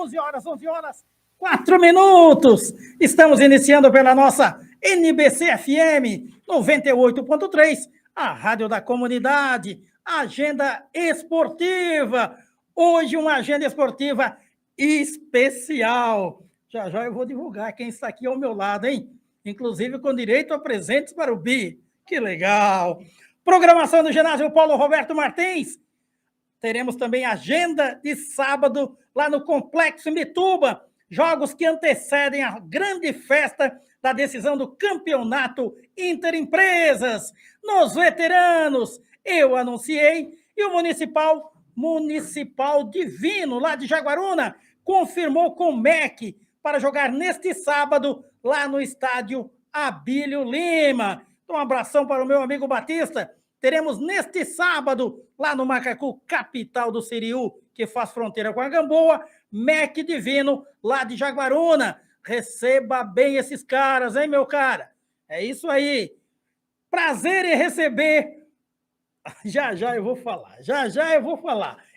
11 horas, 4 minutos. Estamos iniciando pela nossa NBC FM 98.3, a rádio da comunidade, agenda esportiva. Hoje uma agenda esportiva especial. Já já eu vou divulgar quem está aqui ao meu lado, hein? Inclusive com direito a presentes para o Bi. Que legal! Programação do ginásio Paulo Roberto Martins. Teremos também agenda de sábado lá no Complexo Imbituba. Jogos que antecedem a grande festa da decisão do campeonato Interempresas. Nos veteranos, eu anunciei e o Municipal Divino, lá de Jaguaruna, confirmou com o MEC para jogar neste sábado lá no estádio Abílio Lima. Então, um abração para o meu amigo Batista. Teremos neste sábado, lá no Macacu, capital do Siriú, que faz fronteira com a Gamboa, MEC Divino, lá de Jaguaruna. Receba bem esses caras, hein, meu cara? É isso aí. Prazer em receber. Já eu vou falar.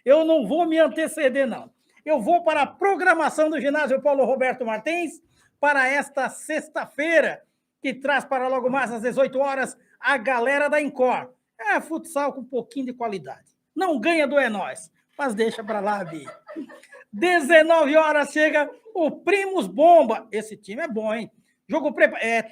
Eu não vou me anteceder, não. Eu vou para a programação do ginásio Paulo Roberto Martins para esta sexta-feira, que traz para logo mais às 18 horas a galera da Incor. É futsal com um pouquinho de qualidade. Não ganha do É Nóis, mas deixa para lá, Bi. 19 horas chega o Primos Bomba. Esse time é bom, hein?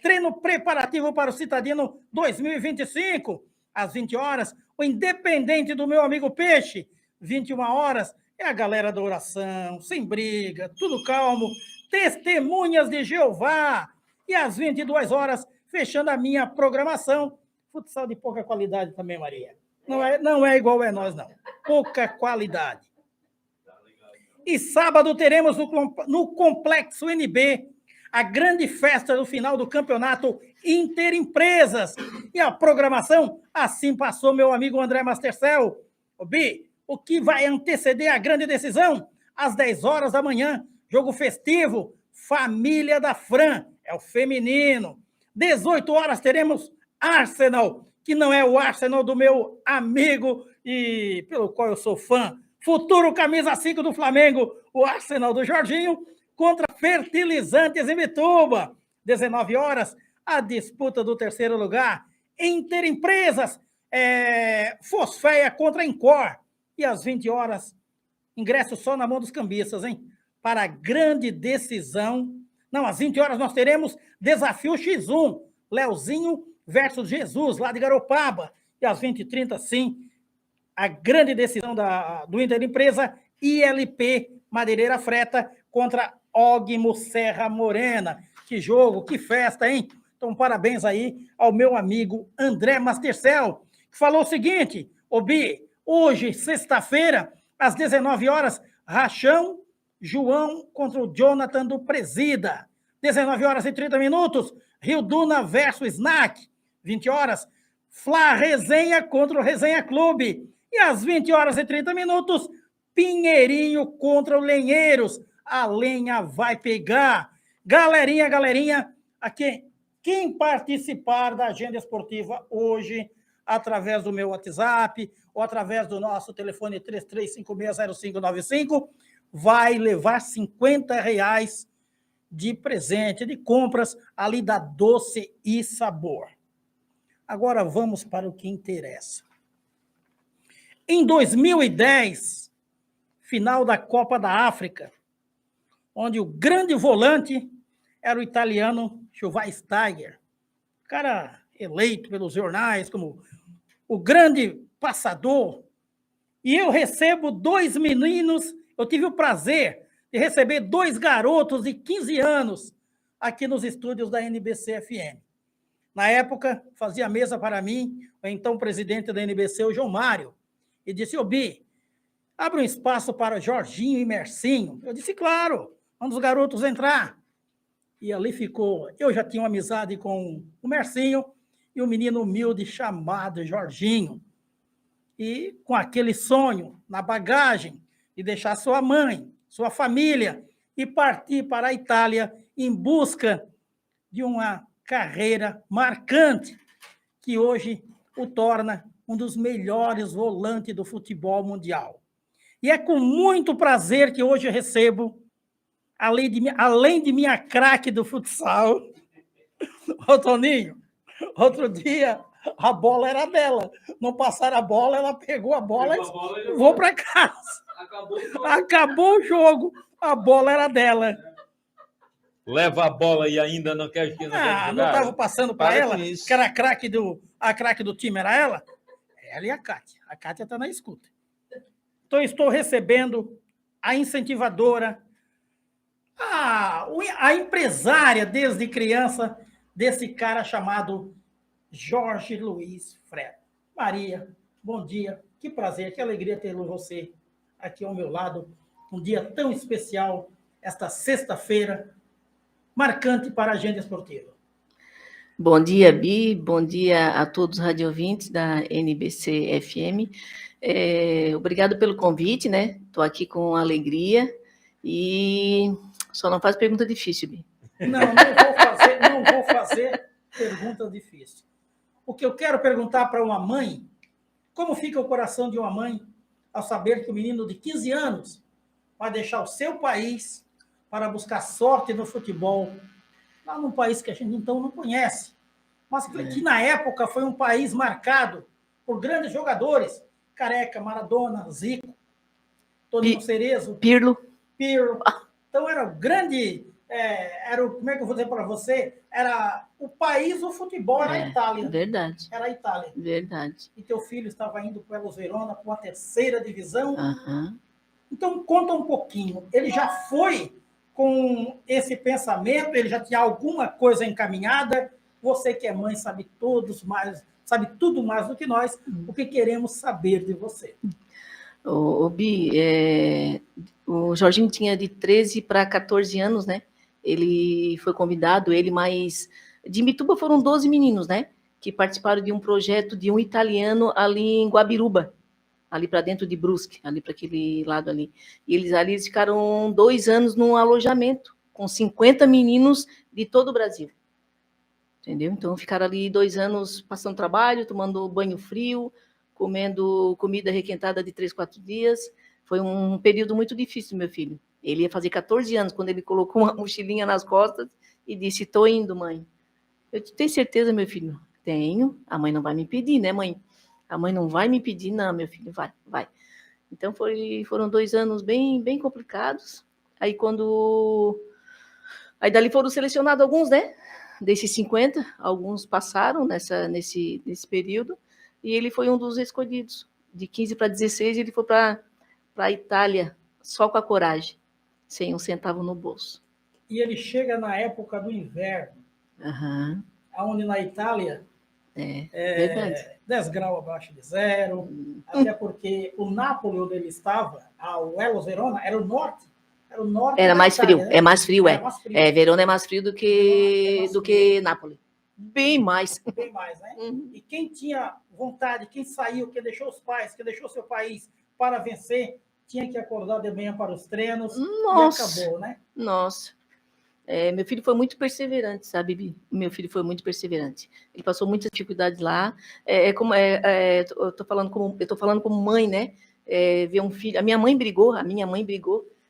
Treino preparativo para o Citadino 2025. Às 20 horas, o Independente do meu amigo Peixe. 21 horas, é a galera da oração, sem briga, tudo calmo. Testemunhas de Jeová. E às 22 horas, fechando a minha programação, futsal de pouca qualidade também, Maria. Não é igual É Nós, não. Pouca qualidade. E sábado teremos no Complexo NB a grande festa do final do campeonato Interempresas. E a programação, assim passou meu amigo André Mastercell. Bi, o que vai anteceder a grande decisão? Às 10 horas da manhã, jogo festivo, Família da Fran, é o feminino. 18 horas teremos Arsenal, que não é o Arsenal do meu amigo e pelo qual eu sou fã, futuro camisa 5 do Flamengo, o Arsenal do Jorginho, contra Fertilizantes Imbituba. 19 horas, a disputa do terceiro lugar. Interempresas, Fosfeia contra Incor. E às 20 horas, ingresso só na mão dos cambistas, hein? Para a grande decisão. Não, às 20 horas nós teremos Desafio X1, Leozinho versus Jesus, lá de Garopaba. E às 20h30, sim, a grande decisão do Interempresa, ILP Madeireira Freta contra Ogmo Serra Morena. Que jogo, que festa, hein? Então, parabéns aí ao meu amigo André Mastercell, que falou o seguinte: Bi, hoje, sexta-feira, às 19 horas, Rachão João contra o Jonathan do Presida. 19 horas e 30 minutos, Rio Duna versus Snack. 20 horas, Flá Resenha contra o Resenha Clube. E às 20 horas e 30 minutos, Pinheirinho contra o Lenheiros. A lenha vai pegar. Galerinha, aqui, quem participar da agenda esportiva hoje, através do meu WhatsApp ou através do nosso telefone 33560595, vai levar R$50 de presente, de compras ali da Doce e Sabor. Agora vamos para o que interessa. Em 2010, final da Copa da África, onde o grande volante era o italiano Schweinsteiger, cara eleito pelos jornais como o grande passador, e eu recebo 2 meninos, eu tive o prazer de receber 2 garotos de 15 anos aqui nos estúdios da NBC FM. Na época, fazia mesa para mim, o então presidente da NBC, o João Mário, e disse: Bi, abre um espaço para Jorginho e Mercinho. Eu disse: claro, vamos os garotos entrar. E ali ficou. Eu já tinha uma amizade com o Mercinho e um menino humilde chamado Jorginho. E com aquele sonho na bagagem de deixar sua mãe, sua família e partir para a Itália em busca de uma carreira marcante que hoje o torna um dos melhores volantes do futebol mundial. E é com muito prazer que hoje recebo além de minha craque do futsal. Ô, Toninho, outro dia a bola era dela. Não passaram a bola, ela pegou a bola e vou para casa. Acabou o jogo. A bola era dela. Leva a bola e ainda não quer jogar? Não estava passando para ela, que era a craque do time era ela? Ela e a Kátia. A Kátia está na escuta. Então, estou recebendo a incentivadora, a empresária desde criança desse cara chamado Jorge Luiz Fredo. Maria, bom dia. Que prazer, que alegria ter você aqui ao meu lado. Um dia tão especial, esta sexta-feira, marcante para a agenda esportiva. Bom dia, Bi. Bom dia a todos os radiovintes da NBC FM. Obrigado pelo convite, né? Estou aqui com alegria e só não faz pergunta difícil, Bi. Não vou fazer pergunta difícil. O que eu quero perguntar para uma mãe, como fica o coração de uma mãe ao saber que o menino de 15 anos vai deixar o seu país para buscar sorte no futebol, lá num país que a gente então não conhece, mas que na época foi um país marcado por grandes jogadores, Careca, Maradona, Zico, Toninho Cerezo, Pirlo. Então era o grande, como é que eu vou dizer para você? Era o país do futebol, era a Itália. Verdade. Era a Itália. Verdade. E teu filho estava indo para o Hellas Verona, para a 3ª divisão. Uhum. Então, conta um pouquinho. Ele já foi com esse pensamento? Ele já tinha alguma coisa encaminhada? Você que é mãe sabe tudo mais do que nós. O que queremos saber de você? Bi, o Jorginho tinha de 13 para 14 anos, né? Ele foi convidado, mas de Imbituba foram 12 meninos, né? Que participaram de um projeto de um italiano ali em Guabiruba, ali para dentro de Brusque, ali para aquele lado ali. E eles ficaram 2 anos num alojamento com 50 meninos de todo o Brasil. Entendeu? Então ficaram ali 2 anos passando trabalho, tomando banho frio, comendo comida requentada de 3, 4 dias. Foi um período muito difícil, meu filho. Ele ia fazer 14 anos quando ele colocou uma mochilinha nas costas e disse: "Tô indo, mãe." Eu tenho certeza, meu filho? Tenho. A mãe não vai me pedir, né, mãe? A mãe não vai me pedir, não, meu filho, vai. Então foram 2 anos bem, bem complicados. Aí dali foram selecionados alguns, né? Desses 50, alguns passaram nesse período, e ele foi um dos escolhidos. De 15 para 16, ele foi para a Itália, só com a coragem, sem um centavo no bolso. E ele chega na época do inverno, onde na Itália verdade. 10 graus abaixo de zero, até porque o Nápoles, onde ele estava, o Hellas Verona, era o norte. Era mais Itália, frio, né? é mais frio, Era mais frio. Verona é mais frio do que Nápoles. Bem mais. Bem mais, né? E quem tinha vontade, quem saiu, quem deixou os pais, quem deixou seu país para vencer, tinha que acordar de manhã para os treinos. Nossa. E acabou, né? Nossa. Meu filho foi muito perseverante, sabe, Bi? Meu filho foi muito perseverante. Ele passou muitas dificuldades lá. Eu tô falando como mãe, né? Ver um filho. A minha mãe brigou.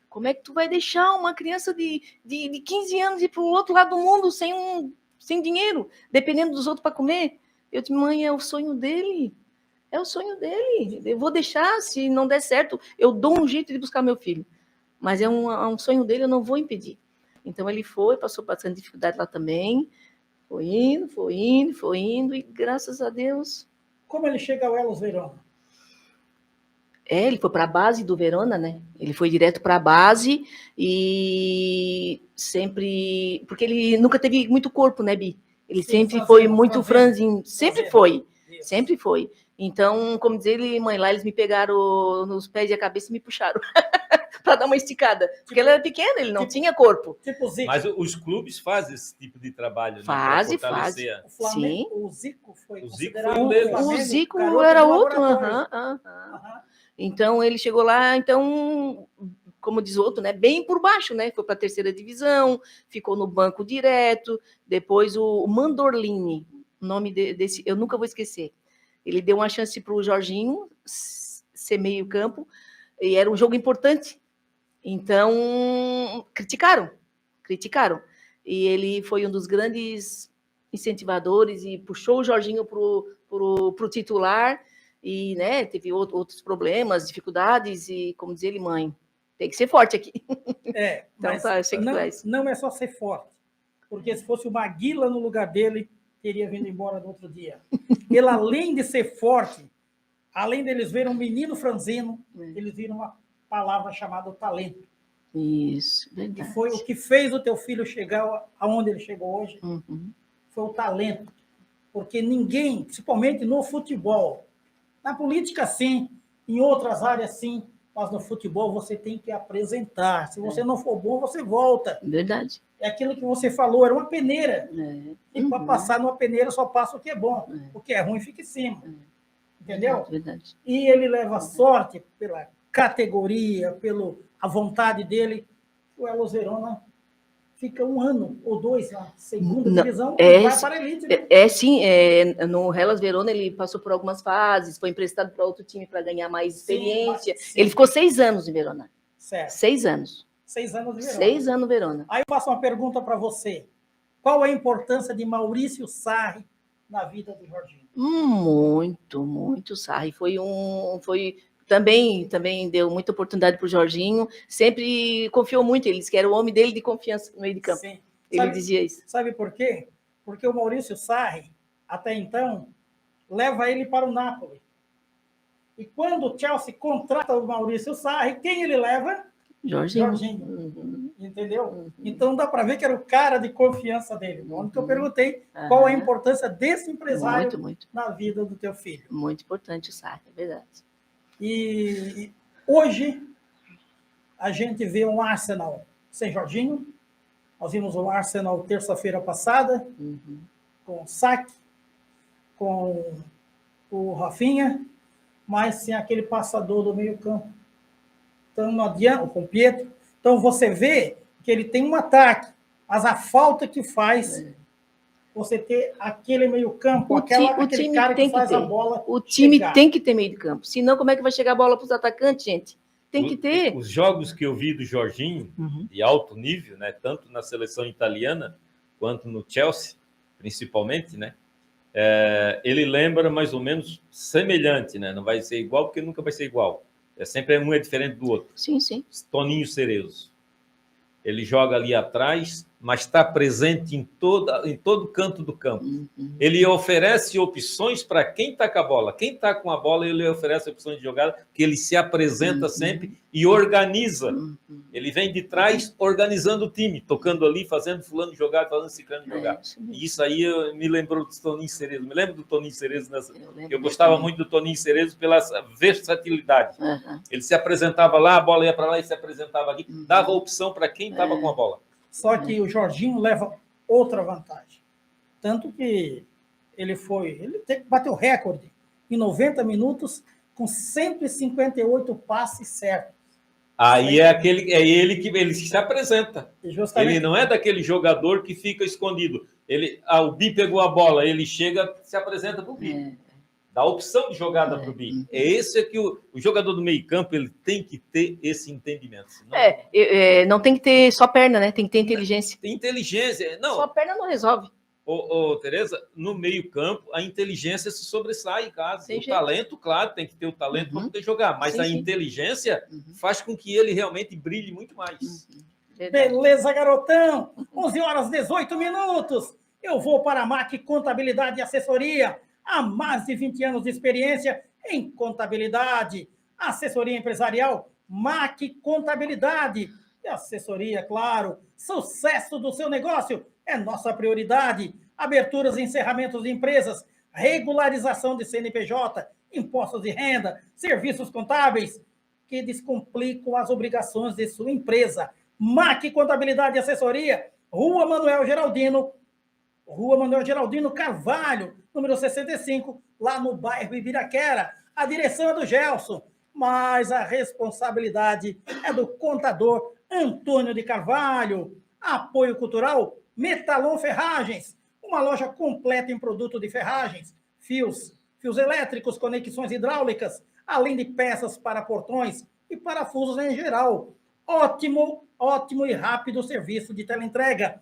Como é que tu vai deixar uma criança de 15 anos ir para o outro lado do mundo sem dinheiro, dependendo dos outros para comer? Eu disse: mãe, é o sonho dele. É o sonho dele. Eu vou deixar, se não der certo, eu dou um jeito de buscar meu filho. Mas é um sonho dele, eu não vou impedir. Então ele passou bastante dificuldade lá também. Foi indo, e graças a Deus. Como ele chega ao Hellas Verona? Ele foi para a base do Verona, né? Ele foi direto para a base e sempre... Porque ele nunca teve muito corpo, né, Bi? Ele sempre foi muito franzinho. Sempre foi. Então, como diz ele, mãe, lá eles me pegaram nos pés e a cabeça e me puxaram para dar uma esticada. Porque ele era pequeno, ele não tinha corpo. Mas os clubes fazem esse tipo de trabalho, né? Faz. Sim. O Zico foi considerado um deles. O Zico era outro. Então, ele chegou lá, como diz o outro, né, bem por baixo, né? Foi para a 3ª divisão, ficou no banco direto. Depois o Mandorlini, o nome desse, eu nunca vou esquecer. Ele deu uma chance para o Jorginho ser meio campo, e era um jogo importante. Então, criticaram. E ele foi um dos grandes incentivadores e puxou o Jorginho pro titular e, né, teve outros problemas, dificuldades e, como dizia ele, mãe, tem que ser forte aqui. É, Então, mas tá, eu sei que tu és. não é só ser forte, porque se fosse o Maguila no lugar dele, teria vindo embora no outro dia. Ele, além de ser forte, além deles verem um menino franzino, eles viram uma palavra chamada talento. Isso, E verdade. foi o que fez o teu filho chegar aonde ele chegou hoje, foi o talento. Porque ninguém, principalmente no futebol, na política sim, em outras áreas sim, mas no futebol você tem que apresentar. Se você não for bom, você volta. Verdade. É aquilo que você falou, era uma peneira. É. E para passar numa peneira só passa o que é bom. O que é ruim fica em cima. Entendeu? Verdade. E ele leva sorte pela categoria, pela vontade dele. O Elos Verona fica 1 ano ou 2 na segunda divisão e vai para a elite. Né? Sim, no Hellas Verona ele passou por algumas fases, foi emprestado para outro time para ganhar mais experiência. Sim. Ele ficou 6 anos em Verona. Certo. 6 anos. 6 anos de Verona. 6 anos Verona. Aí eu faço uma pergunta para você. Qual a importância de Maurício Sarri na vida do Jorginho? Muito Sarri. Também deu muita oportunidade para o Jorginho, sempre confiou muito, ele disse que era o homem dele de confiança no meio de campo. Sim. Ele dizia isso. Sabe por quê? Porque o Maurício Sarri, até então, leva ele para o Napoli. E quando o Chelsea contrata o Maurício Sarri, quem ele leva? Jorginho. Entendeu? Então dá para ver que era o cara de confiança dele. Onde que eu perguntei qual a importância desse empresário muito. Na vida do teu filho. Muito importante o Sarri, é verdade. E hoje a gente vê um Arsenal sem Jorginho. Nós vimos o Arsenal terça-feira passada, com o Sack, com o Rafinha, mas sem aquele passador do meio-campo. Então não adianta, com o Pietro. Então você vê que ele tem um ataque, mas a falta que faz você ter aquele meio-campo, aquele cara que faz a bola. O time tem que ter meio de campo. Senão, como é que vai chegar a bola para os atacantes, gente? Tem que ter. Os jogos que eu vi do Jorginho, de alto nível, né, tanto na seleção italiana quanto no Chelsea, principalmente, né, ele lembra mais ou menos semelhante, né? Não vai ser igual porque nunca vai ser igual. Sempre um é diferente do outro. Sim. Toninho Cerezo. Ele joga ali atrás, mas está presente em todo canto do campo. Ele oferece opções para quem está com a bola. Quem está com a bola, ele oferece opções de jogada, que ele se apresenta sempre e organiza. Ele vem de trás organizando o time, tocando ali, fazendo fulano jogar, fazendo ciclano jogar. E isso aí me lembrou do Toninho Cerezo. Me lembro do Toninho Cerezo. Eu gostava muito do Toninho Cerezo pela versatilidade. Ele se apresentava lá, a bola ia para lá e se apresentava aqui. Dava opção para quem estava com a bola. Só que o leva outra vantagem. Tanto que ele bateu recorde em 90 minutos com 158 passes certos. Aí ele se apresenta. Ele não é daquele jogador que fica escondido. O Bi pegou a bola, ele chega, se apresenta para o Bi. Dá opção de jogada para o Bi. Esse que o jogador do meio campo ele tem que ter esse entendimento. Senão... não tem que ter só perna, né? Tem que ter inteligência. Inteligência. Não. Só perna não resolve. Tereza, no meio campo, a inteligência se sobressai em casa. Talento, claro, tem que ter o talento para poder jogar, mas a inteligência faz com que ele realmente brilhe muito mais. Beleza, garotão! 11 horas 18 minutos. Eu vou para a MAC Contabilidade e Assessoria. Há mais de 20 anos de experiência em contabilidade, assessoria empresarial, MAC Contabilidade e assessoria, claro. Sucesso do seu negócio é nossa prioridade. Aberturas e encerramentos de empresas, regularização de CNPJ, impostos de renda, serviços contábeis que descomplicam as obrigações de sua empresa. MAC Contabilidade e Assessoria, Rua Manuel Geraldino Carvalho, número 65, lá no bairro Ibiraquera. A direção é do Gelson, mas a responsabilidade é do contador Antônio de Carvalho. Apoio cultural Metalon Ferragens, uma loja completa em produto de ferragens, fios elétricos, conexões hidráulicas, além de peças para portões e parafusos em geral. ótimo e rápido serviço de teleentrega.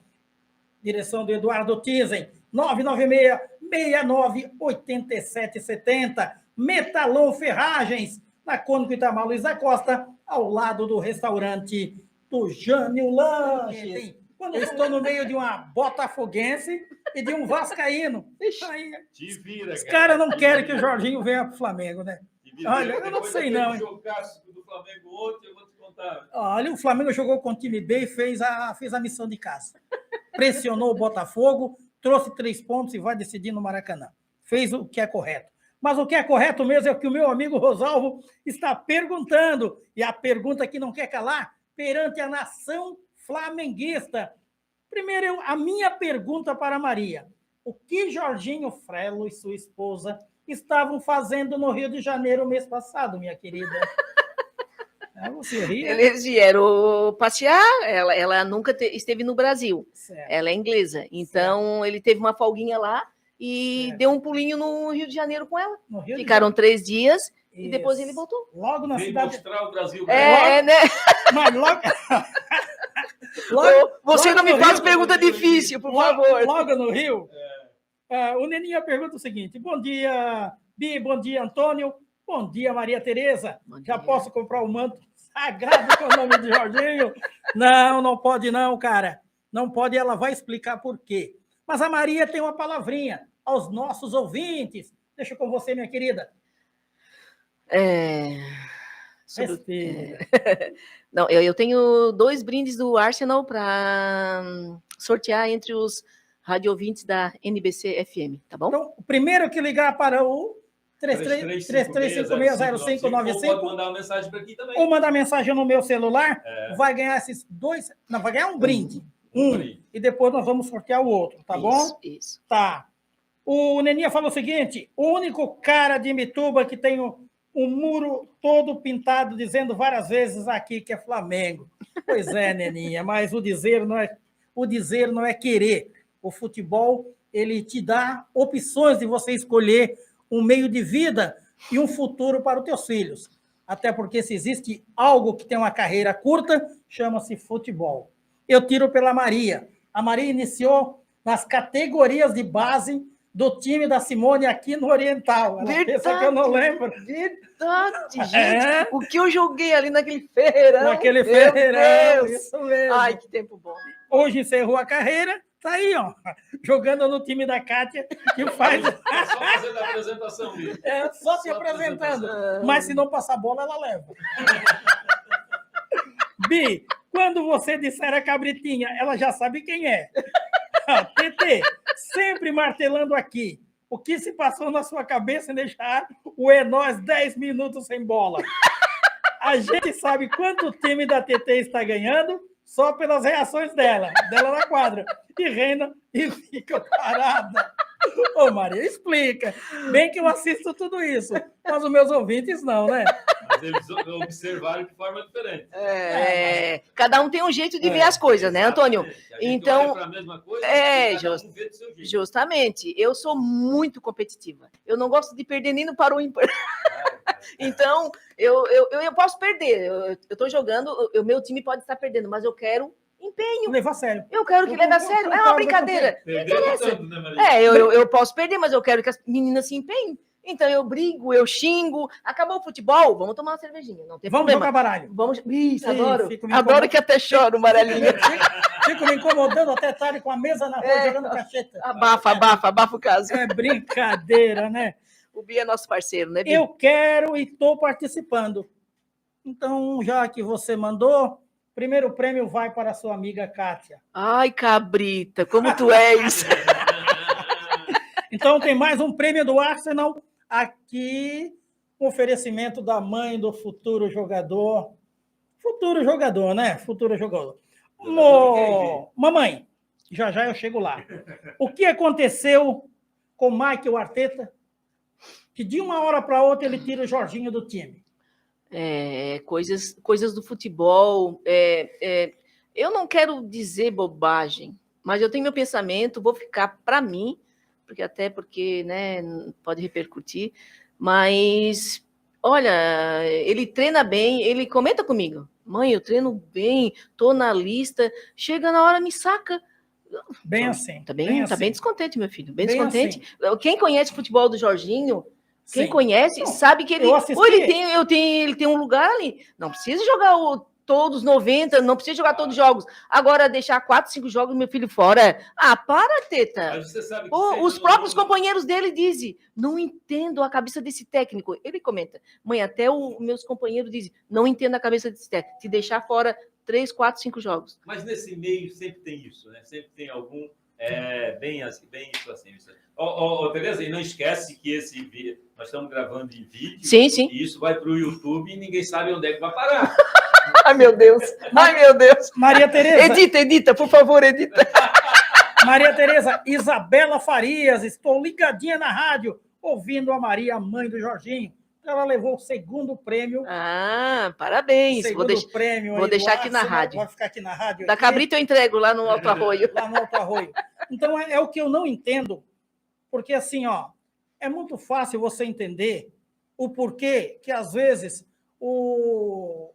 Direção do Eduardo Tizen, 996-698770. Metalon Ferragens, na Cônigo Itamar Luiz da Costa, ao lado do restaurante do Jânio Lanches. Quando eu estou no meio de uma botafoguense e de um vascaíno, aí, Te vira, os caras não querem que o Jorginho venha para o Flamengo, né? Olha, eu não sei não. Do Flamengo ontem, eu vou te contar. Olha, o Flamengo jogou com o time B e fez a missão de casa. Pressionou o Botafogo, trouxe 3 pontos e vai decidir no Maracanã. Fez o que é correto. Mas o que é correto mesmo é o que o meu amigo Rosalvo está perguntando. E a pergunta que não quer calar, perante a nação flamenguista. Primeiro, a minha pergunta para a Maria. O que Jorginho Frelo e sua esposa estavam fazendo no Rio de Janeiro mês passado, minha querida? Você ri? Eles vieram passear, ela nunca esteve no Brasil. Certo. Ela é inglesa. Então, ele teve uma folguinha lá e deu um pulinho no Rio de Janeiro com ela. Ficaram 3 dias e depois ele voltou. Logo na Vem cidade. mostrar o Brasil. Né? Mas logo... Você logo não me no faz Rio, pergunta difícil, por favor. Logo no Rio, o Neninha pergunta o seguinte: bom dia, Bi, bom dia, Antônio, bom dia, Maria Tereza. Já posso comprar o manto sagrado com o nome de Jorginho? Não pode não, cara. Não pode, ela vai explicar por quê. Mas a Maria tem uma palavrinha aos nossos ouvintes. Deixa com você, minha querida. Não, eu tenho 2 brindes do Arsenal para sortear entre os radiovintes da NBC FM, tá bom? Então, o primeiro que ligar para o 33560595 pode mandar uma mensagem para aqui também. Ou mandar mensagem no meu celular, vai ganhar esses 2... Não, vai ganhar um brinde. E depois nós vamos sortear o outro, tá bom? Isso. Tá. O Neninha falou o seguinte: o único cara de Imbituba que tem um muro todo pintado dizendo várias vezes aqui que é Flamengo. Pois é, Neninha, mas o dizer não é querer. O futebol, ele te dá opções de você escolher um meio de vida e um futuro para os teus filhos. Até porque se existe algo que tem uma carreira curta, chama-se futebol. Eu tiro pela Maria. A Maria iniciou nas categorias de base do time da Simone aqui no Oriental. Ela pensa que eu não lembro. Verdade, gente. O que eu joguei ali naquele Ferreirão. Naquele Ferreirão, isso mesmo. Ai, que tempo bom. Hoje encerrou a carreira, tá aí, ó, jogando no time da Kátia, que faz... É só fazendo a apresentação, Bi. Só se apresentando. Mas se não passar bola, ela leva. Bi, quando você disser a cabritinha, ela já sabe quem é. TT, sempre martelando aqui. O que se passou na sua cabeça em deixar o Enós 10 minutos sem bola? A gente sabe quanto o time da TT está ganhando só pelas reações dela na quadra. E reina e fica parada. Ô, Maria, explica. Bem que eu assisto tudo isso, mas os meus ouvintes não, né? Mas eles observaram de forma diferente. Cada um tem um jeito de ver as coisas, né, Antônio? Então, a mesma coisa, justamente. Eu sou muito competitiva. Eu não gosto de perder nem no par ou ímpar. Então, eu posso perder. Eu estou jogando, o meu time pode estar perdendo, mas eu quero empenho. Levar a sério. Eu quero que leve a sério. É uma brincadeira. Eu posso perder, mas eu quero que as meninas se empenhem. Então eu brigo, eu xingo. Acabou o futebol, vamos tomar uma cervejinha. Não tem problema. Jogar baralho. Isso, adoro. Adoro que até choro, Marelinha. Fico me incomodando até tarde com a mesa na rua, jogando cacheta. Abafa o caso. É brincadeira, né? O Bi é nosso parceiro, né, Bi? Eu quero e estou participando. Então, já que você mandou, primeiro prêmio vai para a sua amiga Kátia. Ai, cabrita, como tu és. Então, tem mais um prêmio do Arsenal aqui, um oferecimento da mãe do futuro jogador. Futuro jogador, né? Futuro jogador. Mamãe, já eu chego lá. O que aconteceu com o Mikel Arteta? Que de uma hora para outra ele tira o Jorginho do time. Coisas do futebol. Eu não quero dizer bobagem, mas eu tenho meu pensamento, vou ficar para mim, porque né, pode repercutir, mas olha, ele treina bem, ele comenta comigo. Mãe, eu treino bem, tô na lista, chega na hora, me saca. Bem assim. Tá bem assim. descontente, meu filho, bem Bem descontente. Quem conhece o futebol do Jorginho, quem Sim. conhece, Não, sabe que ele, eu assisti- ou ele tem um lugar ali. Não precisa jogar todos 90, não precisa jogar todos os jogos. Agora, deixar 4, 5 jogos, meu filho, fora. Ah, para, teta. Mas você sabe que Os próprios companheiros dele dizem, não entendo a cabeça desse técnico. Ele comenta, mãe, até os meus companheiros dizem, não entendo a cabeça desse técnico. Te deixar fora 3, 4, 5 jogos. Mas nesse meio sempre tem isso, né? Sempre tem algum... bem isso assim. Tereza, e não esquece que esse vídeo, nós estamos gravando em vídeo, sim. E isso vai para o YouTube e ninguém sabe onde é que vai parar. Ai, meu Deus. Ai, meu Deus. Maria Tereza. Edita, por favor, edita. Maria Tereza, Isabela Farias, estou ligadinha na rádio, ouvindo a Maria, mãe do Jorginho. Ela levou o 2º prêmio. Ah, parabéns. Prêmio. Vou deixar aqui na rádio. Vai ficar aqui na rádio. Da Cabrita eu entrego lá no Alto Arroio. Lá no Alto Arroio. Então, é o que eu não entendo, porque assim, é muito fácil você entender o porquê que, às vezes, o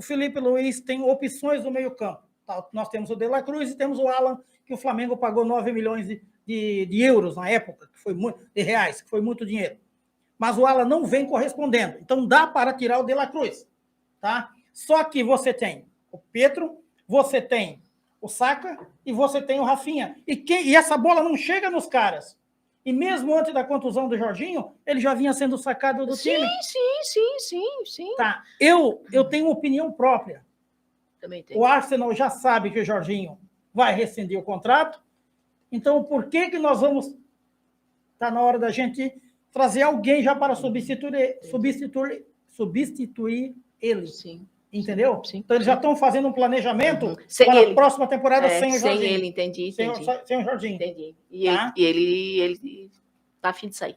Felipe Luiz tem opções no meio-campo. Tá? Nós temos o De La Cruz e temos o Alan, que o Flamengo pagou 9 milhões de euros na época, que foi de reais, que foi muito dinheiro. Mas o Alan não vem correspondendo. Então, dá para tirar o De La Cruz. Tá? Só que você tem o Pedro, você tem o Saka e você tem o Rafinha. E essa bola não chega nos caras. E mesmo antes da contusão do Jorginho, ele já vinha sendo sacado do time. Sim. Tá. Eu tenho opinião própria. Também tem. O Arsenal já sabe que o Jorginho vai rescindir o contrato. Então, por que nós vamos... Está na hora da gente trazer alguém já para substituir ele. Sim. Entendeu? Sim. Então, eles já estão fazendo um planejamento para a próxima temporada sem o Jorginho. Sem ele, entendi. Sem o Jorginho. Entendi. Tá? E ele tá afim de sair.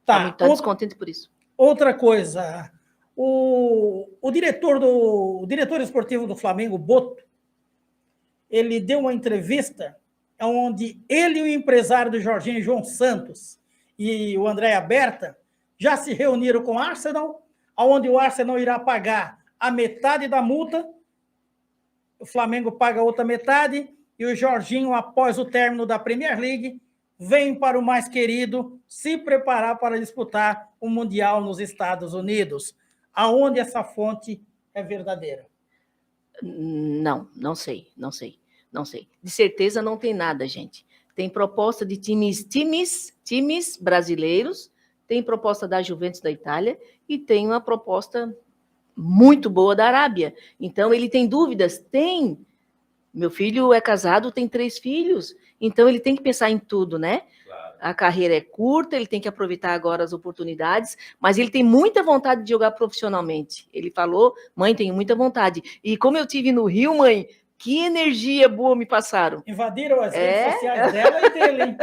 Tá descontente por isso. Outra coisa, o diretor esportivo do Flamengo, Boto, ele deu uma entrevista onde ele e o empresário do Jorginho, João Santos, e o André Berta já se reuniram com o Arsenal, onde o Arsenal irá pagar a metade da multa, o Flamengo paga a outra metade, e o Jorginho, após o término da Premier League, vem para o mais querido se preparar para disputar o Mundial nos Estados Unidos. Aonde essa fonte é verdadeira? Não sei. De certeza não tem nada, gente. Tem proposta de times brasileiros, tem proposta da Juventus da Itália e tem uma proposta muito boa da Arábia. Então, ele tem dúvidas? Tem. Meu filho é casado, tem 3 filhos, então ele tem que pensar em tudo, né? Claro. A carreira é curta, ele tem que aproveitar agora as oportunidades, mas ele tem muita vontade de jogar profissionalmente. Ele falou, mãe, tenho muita vontade. E como eu tive no Rio, mãe, que energia boa me passaram. Invadiram as redes sociais dela e dele, hein?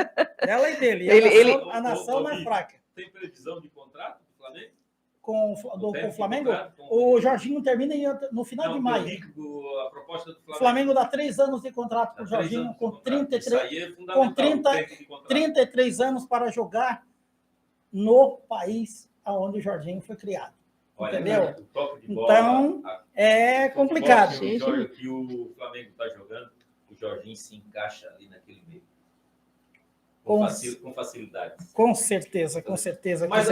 Dela e dele. E a nação não é fraca. Tem previsão de contrato do Flamengo? Com o Flamengo? O Jorginho termina no final de maio. A proposta do Flamengo. O Flamengo dá 3 anos de contrato para o Jorginho, com 33 anos para jogar no país onde o Jorginho foi criado. Olha, entendeu? O toque de bola, então, é complicado. Que o Flamengo está jogando, o Jorginho se encaixa ali naquele meio. Com facilidade. Com certeza. Mas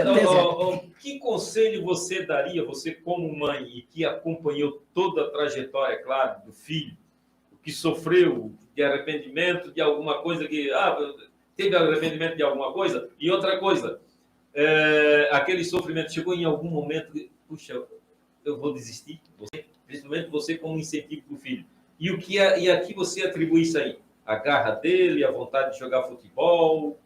que conselho você daria, você como mãe, e que acompanhou toda a trajetória, claro, do filho, que sofreu de arrependimento de alguma coisa, teve arrependimento de alguma coisa, e outra coisa, aquele sofrimento chegou em algum momento, puxa, eu vou desistir, principalmente você como incentivo para o filho. E aqui você atribui isso aí? A garra dele, a vontade de jogar futebol?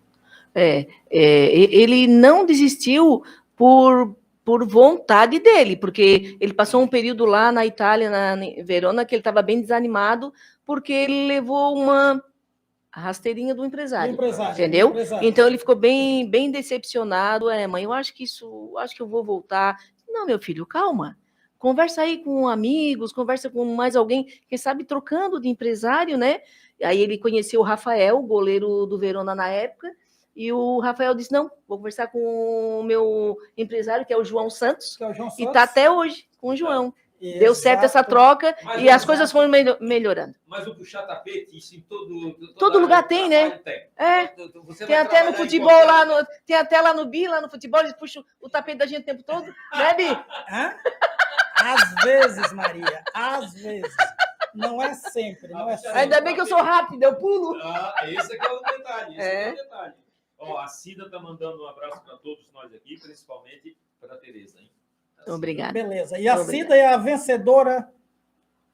Ele não desistiu por vontade dele, porque ele passou um período lá na Itália, em Verona, que ele estava bem desanimado, porque ele levou uma rasteirinha do empresário. Entendeu? Então ele ficou bem decepcionado. Mãe, eu acho que eu vou voltar. Não, meu filho, calma. Conversa aí com amigos, conversa com mais alguém, quem sabe trocando de empresário, né? Aí ele conheceu o Rafael, o goleiro do Verona na época, e o Rafael disse, não, vou conversar com o meu empresário, que é o João Santos, e está até hoje com o João. Deu certo essa troca e as coisas foram melhorando. Mas o puxar tapete, isso em todo lugar tem, né? Tem. Tem até no futebol lá, tem até lá no Bi, lá no futebol, eles puxam o tapete da gente o tempo todo, né, Bi? Às vezes, Maria, às vezes. Não é sempre, não é sempre. Ainda bem que eu sou rápida, eu pulo. Esse é o detalhe, é o detalhe. Ó, a Cida tá mandando um abraço para todos nós aqui, principalmente para a Tereza, hein? Obrigada. Beleza. E a Cida é a vencedora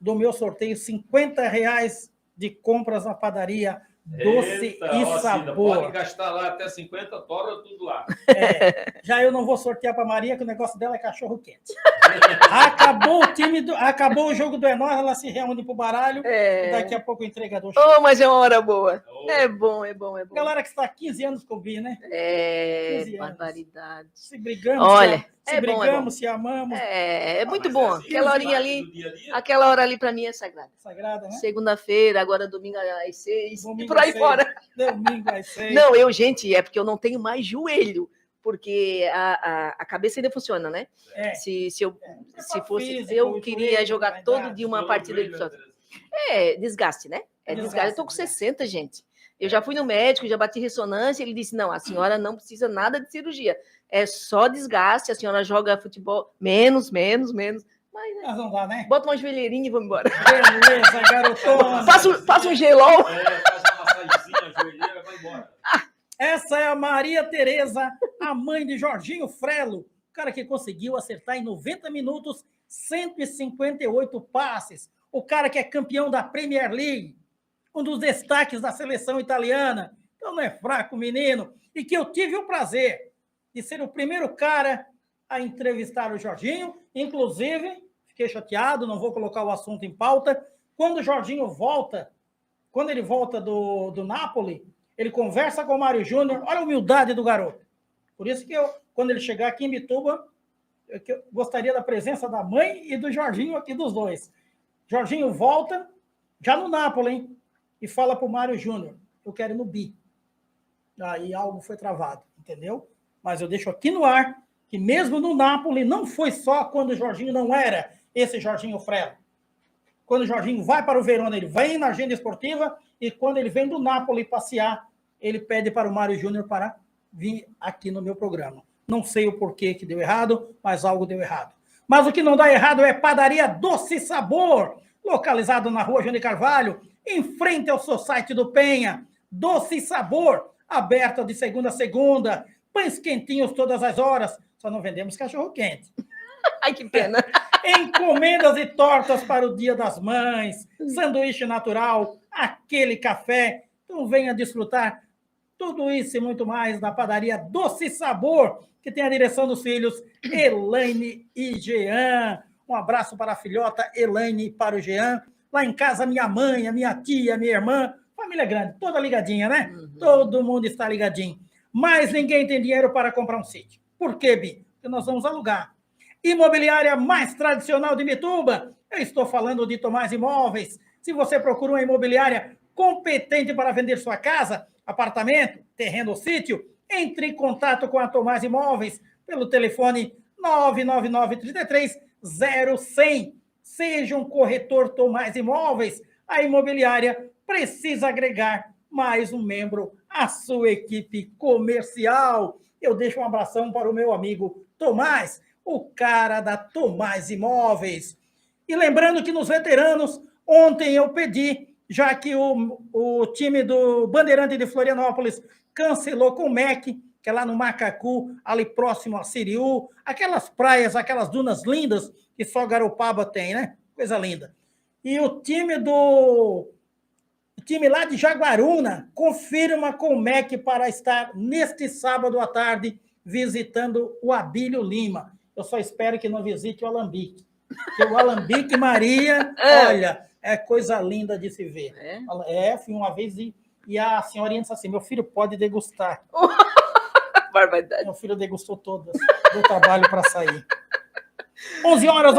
do meu sorteio, R$50 de compras na padaria Doce e Sabor. Cida, pode gastar lá até 50, tora tudo lá. Já eu não vou sortear para Maria, que o negócio dela é cachorro quente. Acabou o jogo do Enós, ela se reúne pro baralho e daqui a pouco o entregador chega. Mas é uma hora boa. É bom. Galera que está há 15 anos com o Bi, né? Barbaridade. Se brigamos, olha, se amamos. É muito bom. Assim, aquela horinha ali, aquela hora ali para mim é sagrada. Sagrada, né? Segunda-feira, agora domingo às 6, Domingo e por aí às 6, fora. Domingo às 6. Não, gente, é porque eu não tenho mais joelho, porque a cabeça ainda funciona, né? Se fosse, físico, eu queria joelho, jogar todo dia uma partida de futebol. Desgaste, né? Desgaste. Eu tô com 60, gente. Eu já fui no médico, já bati ressonância, ele disse, não, a senhora não precisa nada de cirurgia, é só desgaste, a senhora joga futebol menos, mas não dá, né? bota uma joelheirinha e vamos embora. Beleza, garotona. Passa um gelol. Faz uma massagenzinha, a joelheira, vai embora. Essa é a Maria Tereza, a mãe de Jorginho Frelo, o cara que conseguiu acertar em 90 minutos 158 passes, o cara que é campeão da Premier League, um dos destaques da seleção italiana. Então não é fraco, menino. E que eu tive o prazer de ser o primeiro cara a entrevistar o Jorginho. Inclusive, fiquei chateado, não vou colocar o assunto em pauta. Quando o Jorginho volta, quando ele volta do Napoli, ele conversa com o Mário Júnior. Olha a humildade do garoto. Por isso que quando ele chegar aqui em Bituba, eu gostaria da presença da mãe e do Jorginho aqui, dos dois. Jorginho volta, já no Napoli, hein? E fala para o Mário Júnior, eu quero ir no Bi. Aí algo foi travado, entendeu? Mas eu deixo aqui no ar que mesmo no Napoli não foi só quando o Jorginho não era esse Jorginho Frelo. Quando o Jorginho vai para o Verona, ele vem na agenda esportiva e quando ele vem do Napoli passear, ele pede para o Mário Júnior para vir aqui no meu programa. Não sei o porquê que deu errado, mas algo deu errado. Mas o que não dá errado é Padaria Doce e Sabor, localizado na Rua João de Carvalho, em frente ao Society do Penha. Doce e Sabor, aberta de segunda a segunda. Pães quentinhos todas as horas. Só não vendemos cachorro quente. Ai, que pena. Encomendas e tortas para o Dia das Mães. Sanduíche natural, aquele café. Então venha desfrutar tudo isso e muito mais da Padaria Doce e Sabor, que tem a direção dos filhos Elaine e Jean. Um abraço para a filhota Elaine e para o Jean. Lá em casa, minha mãe, a minha tia, minha irmã, família grande, toda ligadinha, né? Todo mundo está ligadinho. Mas ninguém tem dinheiro para comprar um sítio. Por quê, Bi? Porque nós vamos alugar. Imobiliária mais tradicional de Mituba. Eu estou falando de Tomás Imóveis. Se você procura uma imobiliária competente para vender sua casa, apartamento, terreno ou sítio, entre em contato com a Tomás Imóveis pelo telefone 999-33-0100. Seja um corretor Tomás Imóveis, a imobiliária precisa agregar mais um membro à sua equipe comercial. Eu deixo um abração para o meu amigo Tomás, o cara da Tomás Imóveis. E lembrando que nos veteranos, ontem eu pedi, já que o time do Bandeirante de Florianópolis cancelou com o MEC, que é lá no Macacu, ali próximo a Siriú, aquelas praias, aquelas dunas lindas que só Garopaba tem, né? Coisa linda. E o time lá de Jaguaruna confirma com o MEC para estar neste sábado à tarde visitando o Abílio Lima. Eu só espero que não visite o Alambique. Porque o Alambique, Maria, olha, é coisa linda de se ver. Fui uma vez e a senhorinha disse assim, meu filho pode degustar. Barbaridade. Meu filho degustou todas. Deu trabalho para sair. 11 horas,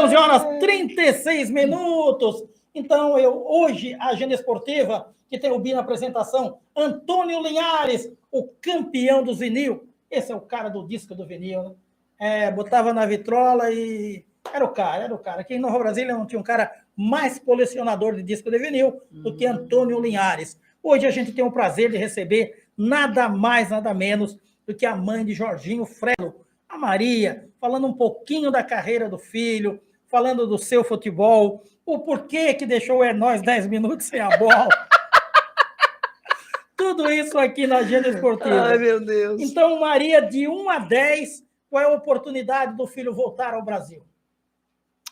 36 minutos. Então, hoje, a agenda esportiva, que tem o Bi na apresentação, Antônio Linhares, o campeão dos vinil. Esse é o cara do disco do vinil, né? Botava na vitrola e Era o cara. Aqui em Nova Brasília não tinha um cara mais colecionador de disco de vinil do que Antônio Linhares. Hoje a gente tem o prazer de receber nada mais, nada menos do que a mãe de Jorginho Frelo, a Maria, falando um pouquinho da carreira do filho, falando do seu futebol, o porquê que deixou o Nós 10 minutos sem a bola. Tudo isso aqui na Agenda Esportiva. Ai, meu Deus. Então, Maria, de 1 a 10, qual é a oportunidade do filho voltar ao Brasil?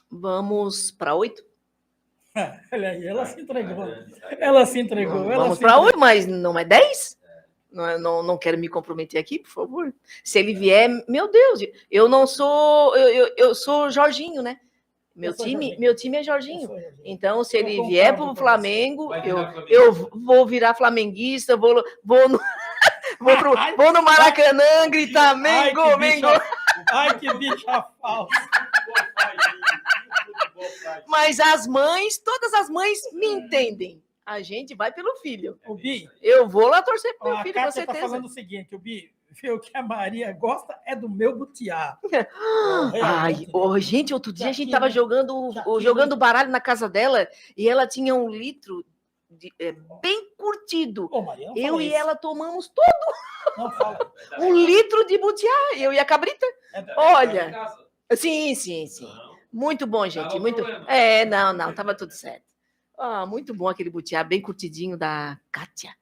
Vamos para 8? Olha aí, ela se entregou. Ela se entregou. Vamos para 8, mas não é 10? Não quero me comprometer aqui, por favor. Se ele vier, meu Deus, eu não sou. Eu sou Jorginho, né? Meu time é Jorginho. Então, se ele vier para o Flamengo, eu vou virar flamenguista, vou no Maracanã gritar Mengo, Mengo. Ai, que bicha falsa. Mas as mães, todas as mães me entendem. A gente vai pelo filho. O Bi, eu vou lá torcer pelo filho, com Cátia certeza. tá falando o seguinte, o Bi, o que a Maria gosta é do meu butiá. Ai, gente, outro dia a gente estava jogando baralho na casa dela e ela tinha 1 litro bem curtido. Maria, eu e ela tomamos todo. Não fala. 1 litro de butiá, eu e a cabrita. Olha, sim. Muito bom, gente. Muito. Não, tava tudo certo. Muito bom aquele butiá, bem curtidinho da Kátia.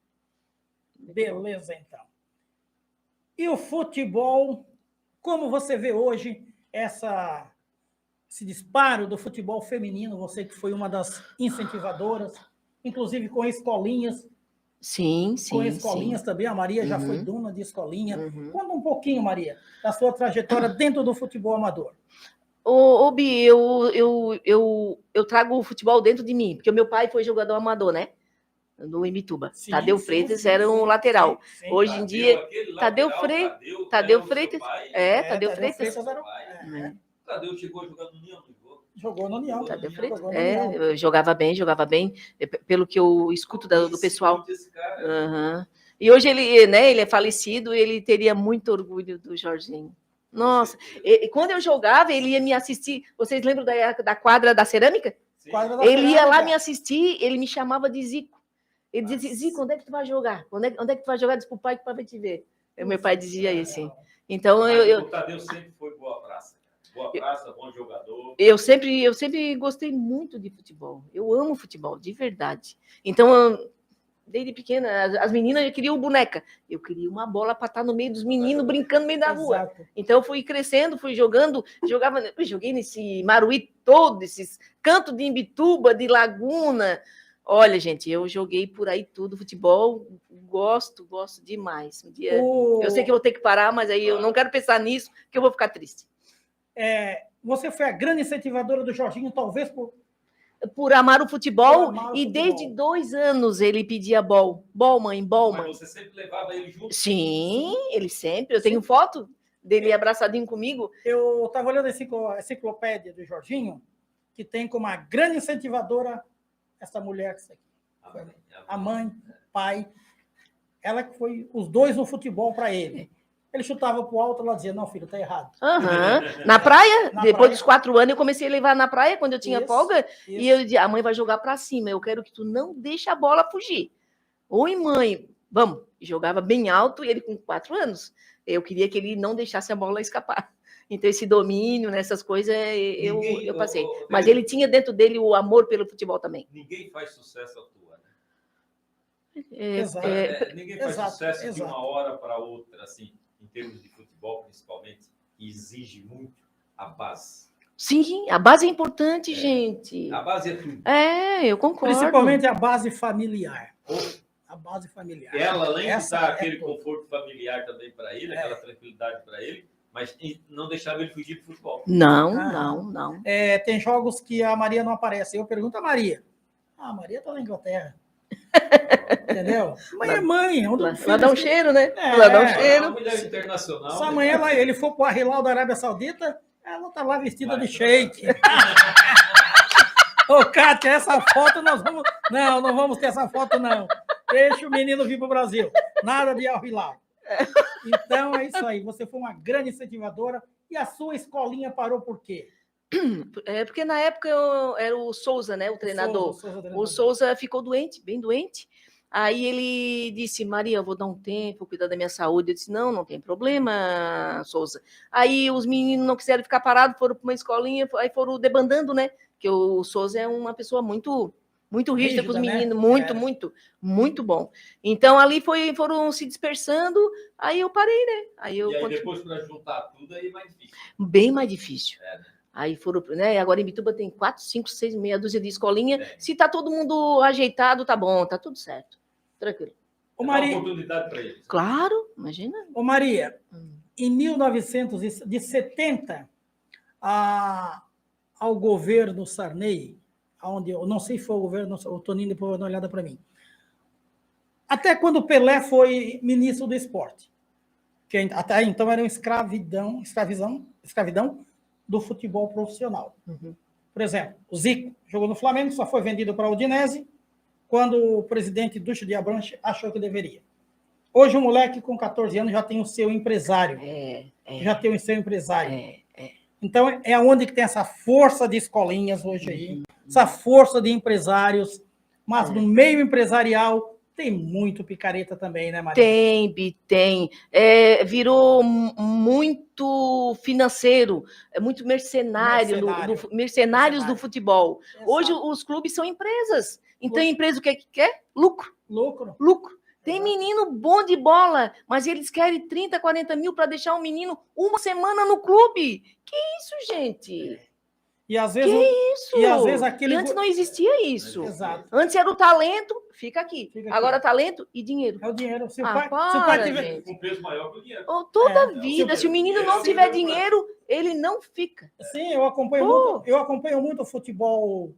Beleza, então. E o futebol, como você vê hoje esse disparo do futebol feminino, você que foi uma das incentivadoras, inclusive com escolinhas. Sim. Com escolinhas também, a Maria já foi dona de escolinha. Conta um pouquinho, Maria, da sua trajetória dentro do futebol amador. Ô, Bi, eu trago o futebol dentro de mim, porque o meu pai foi jogador amador, né? No Imbituba. Tadeu Freitas era um lateral. Hoje em dia, Tadeu Freitas. Tadeu Freitas era o pai. Tadeu chegou jogando no União. Jogou no União. Tadeu Freitas. Jogava bem, pelo que eu escuto do pessoal. E hoje ele é falecido, ele teria muito orgulho do Jorginho. Nossa, quando eu jogava, ele ia me assistir. Vocês lembram da quadra da cerâmica? Ele ia lá me assistir, ele me chamava de Zico. Ele dizia, Zico, onde é que tu vai jogar? Onde é que tu vai jogar? Diz pro pai que o pai vai te ver. Meu pai dizia isso. Então, o Tadeu sempre foi boa praça. Boa praça, bom jogador. Eu sempre gostei muito de futebol. Eu amo futebol, de verdade. Então, desde pequena, as meninas queriam boneca. Eu queria uma bola para estar no meio dos meninos, brincando no meio da rua. Exato. Então, eu fui crescendo, fui jogando, joguei nesse Maruí todo, esses cantos de Imbituba, de Laguna. Olha, gente, eu joguei por aí tudo, futebol, gosto demais. Um dia, eu sei que eu vou ter que parar, mas aí eu não quero pensar nisso, que eu vou ficar triste. Você foi a grande incentivadora do Jorginho, talvez por amar o futebol, e desde 2 anos ele pedia bol, mãe. Mas você sempre levava ele junto? Sim, ele sempre. Eu tenho foto dele abraçadinho comigo. Eu estava olhando a enciclopédia do Jorginho, que tem como a grande incentivadora essa mulher que está aqui. A mãe, pai. Ela que foi os dois no futebol para ele. Ele chutava para o alto, ela dizia, não, filho, tá errado. Na praia, depois dos 4 anos, eu comecei a levar na praia, quando eu tinha folga, e eu dizia, a mãe vai jogar para cima, eu quero que tu não deixe a bola fugir. Oi, mãe, vamos. Jogava bem alto, e ele com 4 anos. Eu queria que ele não deixasse a bola escapar. Então, esse domínio, nessas coisas, eu passei. Mas ele tinha dentro dele o amor pelo futebol também. Ninguém faz sucesso à toa, né? Ninguém faz sucesso de uma hora para outra, assim. Em termos de futebol, principalmente, exige muito a base. Sim, a base é importante, gente. A base é tudo. Eu concordo. Principalmente a base familiar. A base familiar. Ela, além de dar aquele conforto familiar também para ele, aquela tranquilidade para ele, mas não deixava ele fugir do futebol. Não. Tem jogos que a Maria não aparece. Eu pergunto a Maria. A Maria está na Inglaterra. Entendeu? Mãe é mãe. Lá dá um cheiro, né? Lá dá um cheiro. É uma mulher internacional. Se amanhã ele for para o Ar-Hilal da Arábia Saudita, ela está lá vestida de sheik. Ô, Kátia, essa foto nós vamos... Não vamos ter essa foto, não. Deixa o menino vir para o Brasil. Nada de Ar-Hilal. Então, é isso aí. Você foi uma grande incentivadora. E a sua escolinha parou por quê? Porque na época era o Souza, né, o treinador. O Souza ficou doente, bem doente. Aí ele disse, Maria, eu vou dar um tempo, cuidar da minha saúde. Eu disse, não tem problema, Souza. Aí os meninos não quiseram ficar parados, foram para uma escolinha, aí foram debandando, né? Porque o Souza é uma pessoa muito rígida com os meninos, né? muito bom. Então, ali foram se dispersando, aí eu parei, né? Aí depois, para juntar tudo, aí é mais difícil. Bem mais difícil. Né? Aí foram, né? Agora em Imbituba tem 4, 5, 6, meia dúzia de escolinha. Se tá todo mundo ajeitado, tá bom, tá tudo certo. Tranquilo. Ô, Maria, uma oportunidade para eles. Claro, imagina. Ô, Maria, em 1970, ao governo Sarney, onde eu não sei se foi o governo, o Toninho depois vai dar uma olhada para mim. Até quando o Pelé foi ministro do esporte, que até então era uma escravidão do futebol profissional. Por exemplo, o Zico jogou no Flamengo, só foi vendido para a Udinese quando o presidente Ducho de Abranches achou que deveria. Hoje, um moleque com 14 anos já tem o seu empresário. Já tem o seu empresário. Então, é onde que tem essa força de escolinhas hoje aí, essa força de empresários, mas no meio empresarial tem muito picareta também, né, Maria? Tem. Virou muito financeiro, muito mercenários do futebol. Exato. Hoje os clubes são empresas. Então, a empresa o que quer? Lucro. Tem menino bom de bola, mas eles querem 30, 40 mil para deixar um menino uma semana no clube. Que isso, gente? E às vezes, aquele... E antes não existia isso. Exato. Antes era o talento, fica aqui. Agora talento e dinheiro. É o dinheiro. Se o pai tiver um peso maior que o dinheiro. Toda vida. Se o menino não tiver dinheiro, ele não fica. Sim, eu acompanho muito o futebol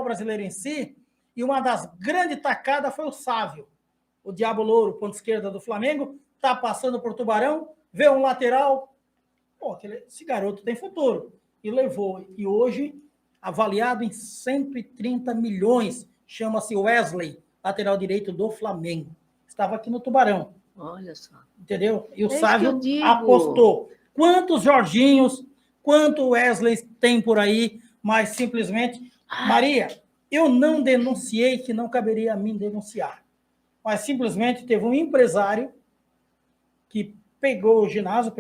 brasileiro em si, e uma das grandes tacadas foi o Sávio, o Diabo Louro, ponta esquerda do Flamengo, tá passando por Tubarão, vê um lateral, esse garoto tem futuro. E levou. E hoje, avaliado em 130 milhões, chama-se Wesley, lateral direito do Flamengo. Estava aqui no Tubarão. Olha só. Entendeu? E o Sávio apostou. Quantos Jorginhos, quanto Wesley tem por aí, mas simplesmente... Maria, eu não denunciei, que não caberia a mim denunciar. Mas simplesmente teve um empresário que pegou o ginásio,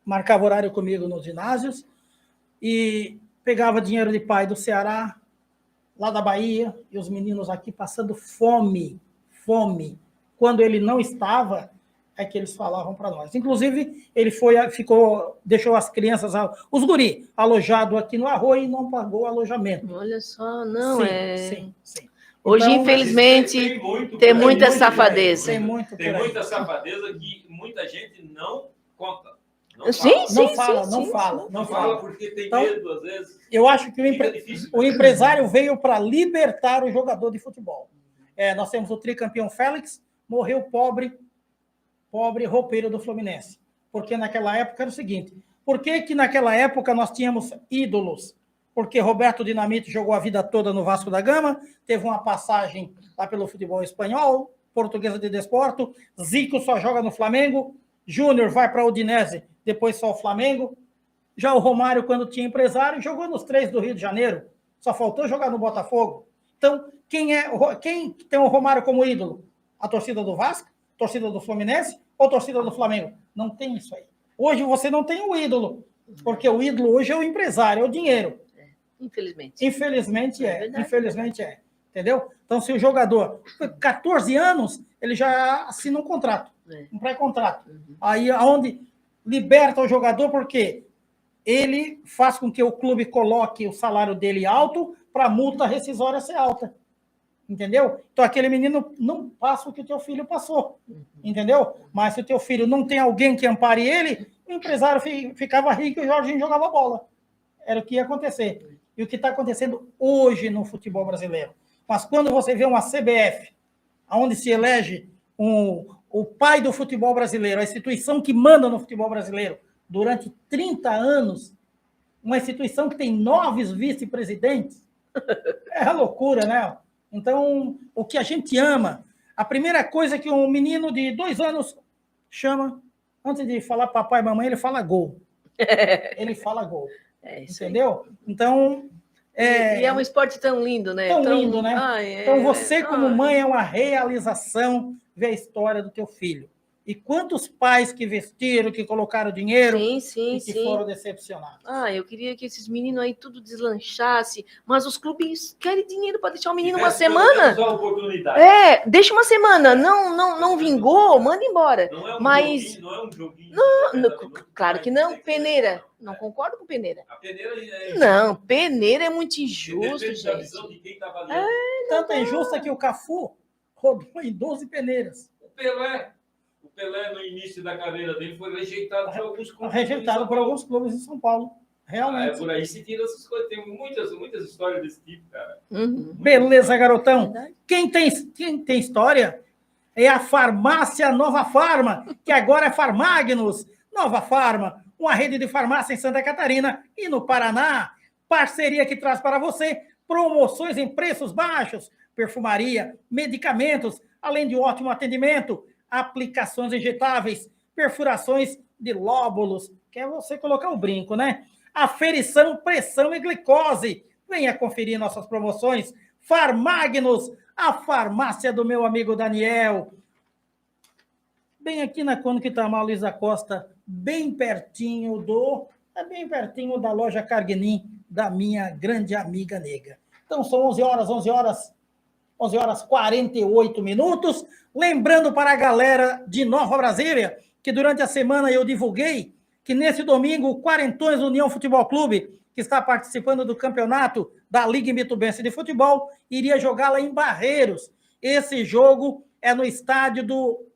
marcava horário comigo nos ginásios e pegava dinheiro de pai do Ceará, lá da Bahia, e os meninos aqui passando fome. Quando ele não estava, é que eles falavam para nós. Inclusive, ele deixou as crianças, os guri, alojados aqui no Arroio e não pagou o alojamento. Olha só, Sim. Hoje, então, infelizmente, tem muita safadeza. Tem muita safadeza que muita gente não conta. Não fala porque tem medo, às vezes. Eu acho que o empresário veio para libertar o jogador de futebol. Nós temos o tricampeão Félix, morreu pobre roupeiro do Fluminense. Porque naquela época era o seguinte, por que naquela época nós tínhamos ídolos? Porque Roberto Dinamite jogou a vida toda no Vasco da Gama, teve uma passagem lá pelo futebol espanhol, Portuguesa de Desporto, Zico só joga no Flamengo, Júnior vai para a Udinese, depois só o Flamengo. Já o Romário, quando tinha empresário, jogou nos 3 do Rio de Janeiro, só faltou jogar no Botafogo. Então, quem tem o Romário como ídolo? A torcida do Vasco? A torcida do Fluminense? Ou a torcida do Flamengo? Não tem isso aí. Hoje você não tem o ídolo, porque o ídolo hoje é o empresário, é o dinheiro. Infelizmente é. Entendeu? Então, se o jogador, 14 anos, ele já assina um contrato, um pré-contrato. Aí, aonde liberta o jogador, porque ele faz com que o clube coloque o salário dele alto para a multa rescisória ser alta. Entendeu? Então, aquele menino não passa o que o teu filho passou. Entendeu? Mas se o teu filho não tem alguém que ampare ele, o empresário ficava rico e o Jorginho jogava bola. Era o que ia acontecer. E o que está acontecendo hoje no futebol brasileiro. Mas quando você vê uma CBF, onde se elege o pai do futebol brasileiro, a instituição que manda no futebol brasileiro durante 30 anos, uma instituição que tem 9 vice-presidentes, é loucura, né? Então, o que a gente ama, a primeira coisa que um menino de 2 anos chama, antes de falar papai e mamãe, ele fala gol. Ele fala gol. Isso aí. Entendeu? Então... E é um esporte tão lindo, né? Tão lindo, né? Então, você, como mãe, é uma realização ver a história do teu filho. E quantos pais que vestiram, que colocaram dinheiro e que foram decepcionados. Eu queria que esses meninos aí tudo deslanchasse, mas os clubes querem dinheiro para deixar o menino uma semana. Deixa uma semana, não vingou, manda embora. Não é um mas joguinho, não é um joguinho. Claro que não, peneira. Não concordo com peneira. A peneira é... Não, peneira é muito injusto, Depende da gente. visão de quem tá avaliando. Tanto é injusto que o Cafu rodou em 12 peneiras. O Pelé, no início da carreira dele, foi rejeitado por alguns clubes. Rejeitado por alguns clubes em São Paulo. Realmente. Por aí se tira essas coisas. Tem muitas histórias desse tipo, cara. Beleza, garotão. Quem tem história é a Farmácia Nova Farma, que agora é Farmagnos. Nova Farma, uma rede de farmácia em Santa Catarina e no Paraná. Parceria que traz para você promoções em preços baixos, perfumaria, medicamentos, além de ótimo atendimento, aplicações injetáveis, perfurações de lóbulos, que é você colocar o brinco, né? Aferição, pressão e glicose. Venha conferir nossas promoções. Farmagnos, a farmácia do meu amigo Daniel. Bem aqui na Cônigo Itamar, Luiz da Costa, bem pertinho da loja Carguenin, da minha grande amiga nega. Então, são 11 horas 48 minutos. Lembrando para a galera de Nova Brasília, que durante a semana eu divulguei que nesse domingo o Quarentões União Futebol Clube, que está participando do campeonato da Liga Mitubense de Futebol, iria jogar lá em Barreiros. Esse jogo é no estádio do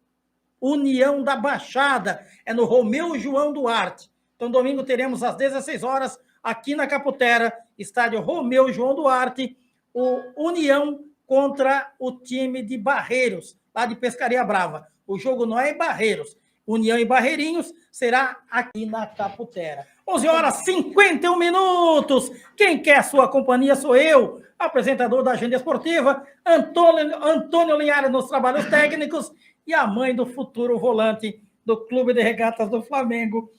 União da Baixada, é no Romeu João Duarte. Então, domingo teremos às 16 horas, aqui na Caputera, estádio Romeu João Duarte, o União contra o time de Barreiros, lá de Pescaria Brava. O jogo não é em Barreiros. União e Barreirinhos será aqui na Caputera. 11 horas 51 minutos. Quem quer sua companhia sou eu, apresentador da Agenda Esportiva, Antônio Linhares nos trabalhos técnicos e a mãe do futuro volante do Clube de Regatas do Flamengo,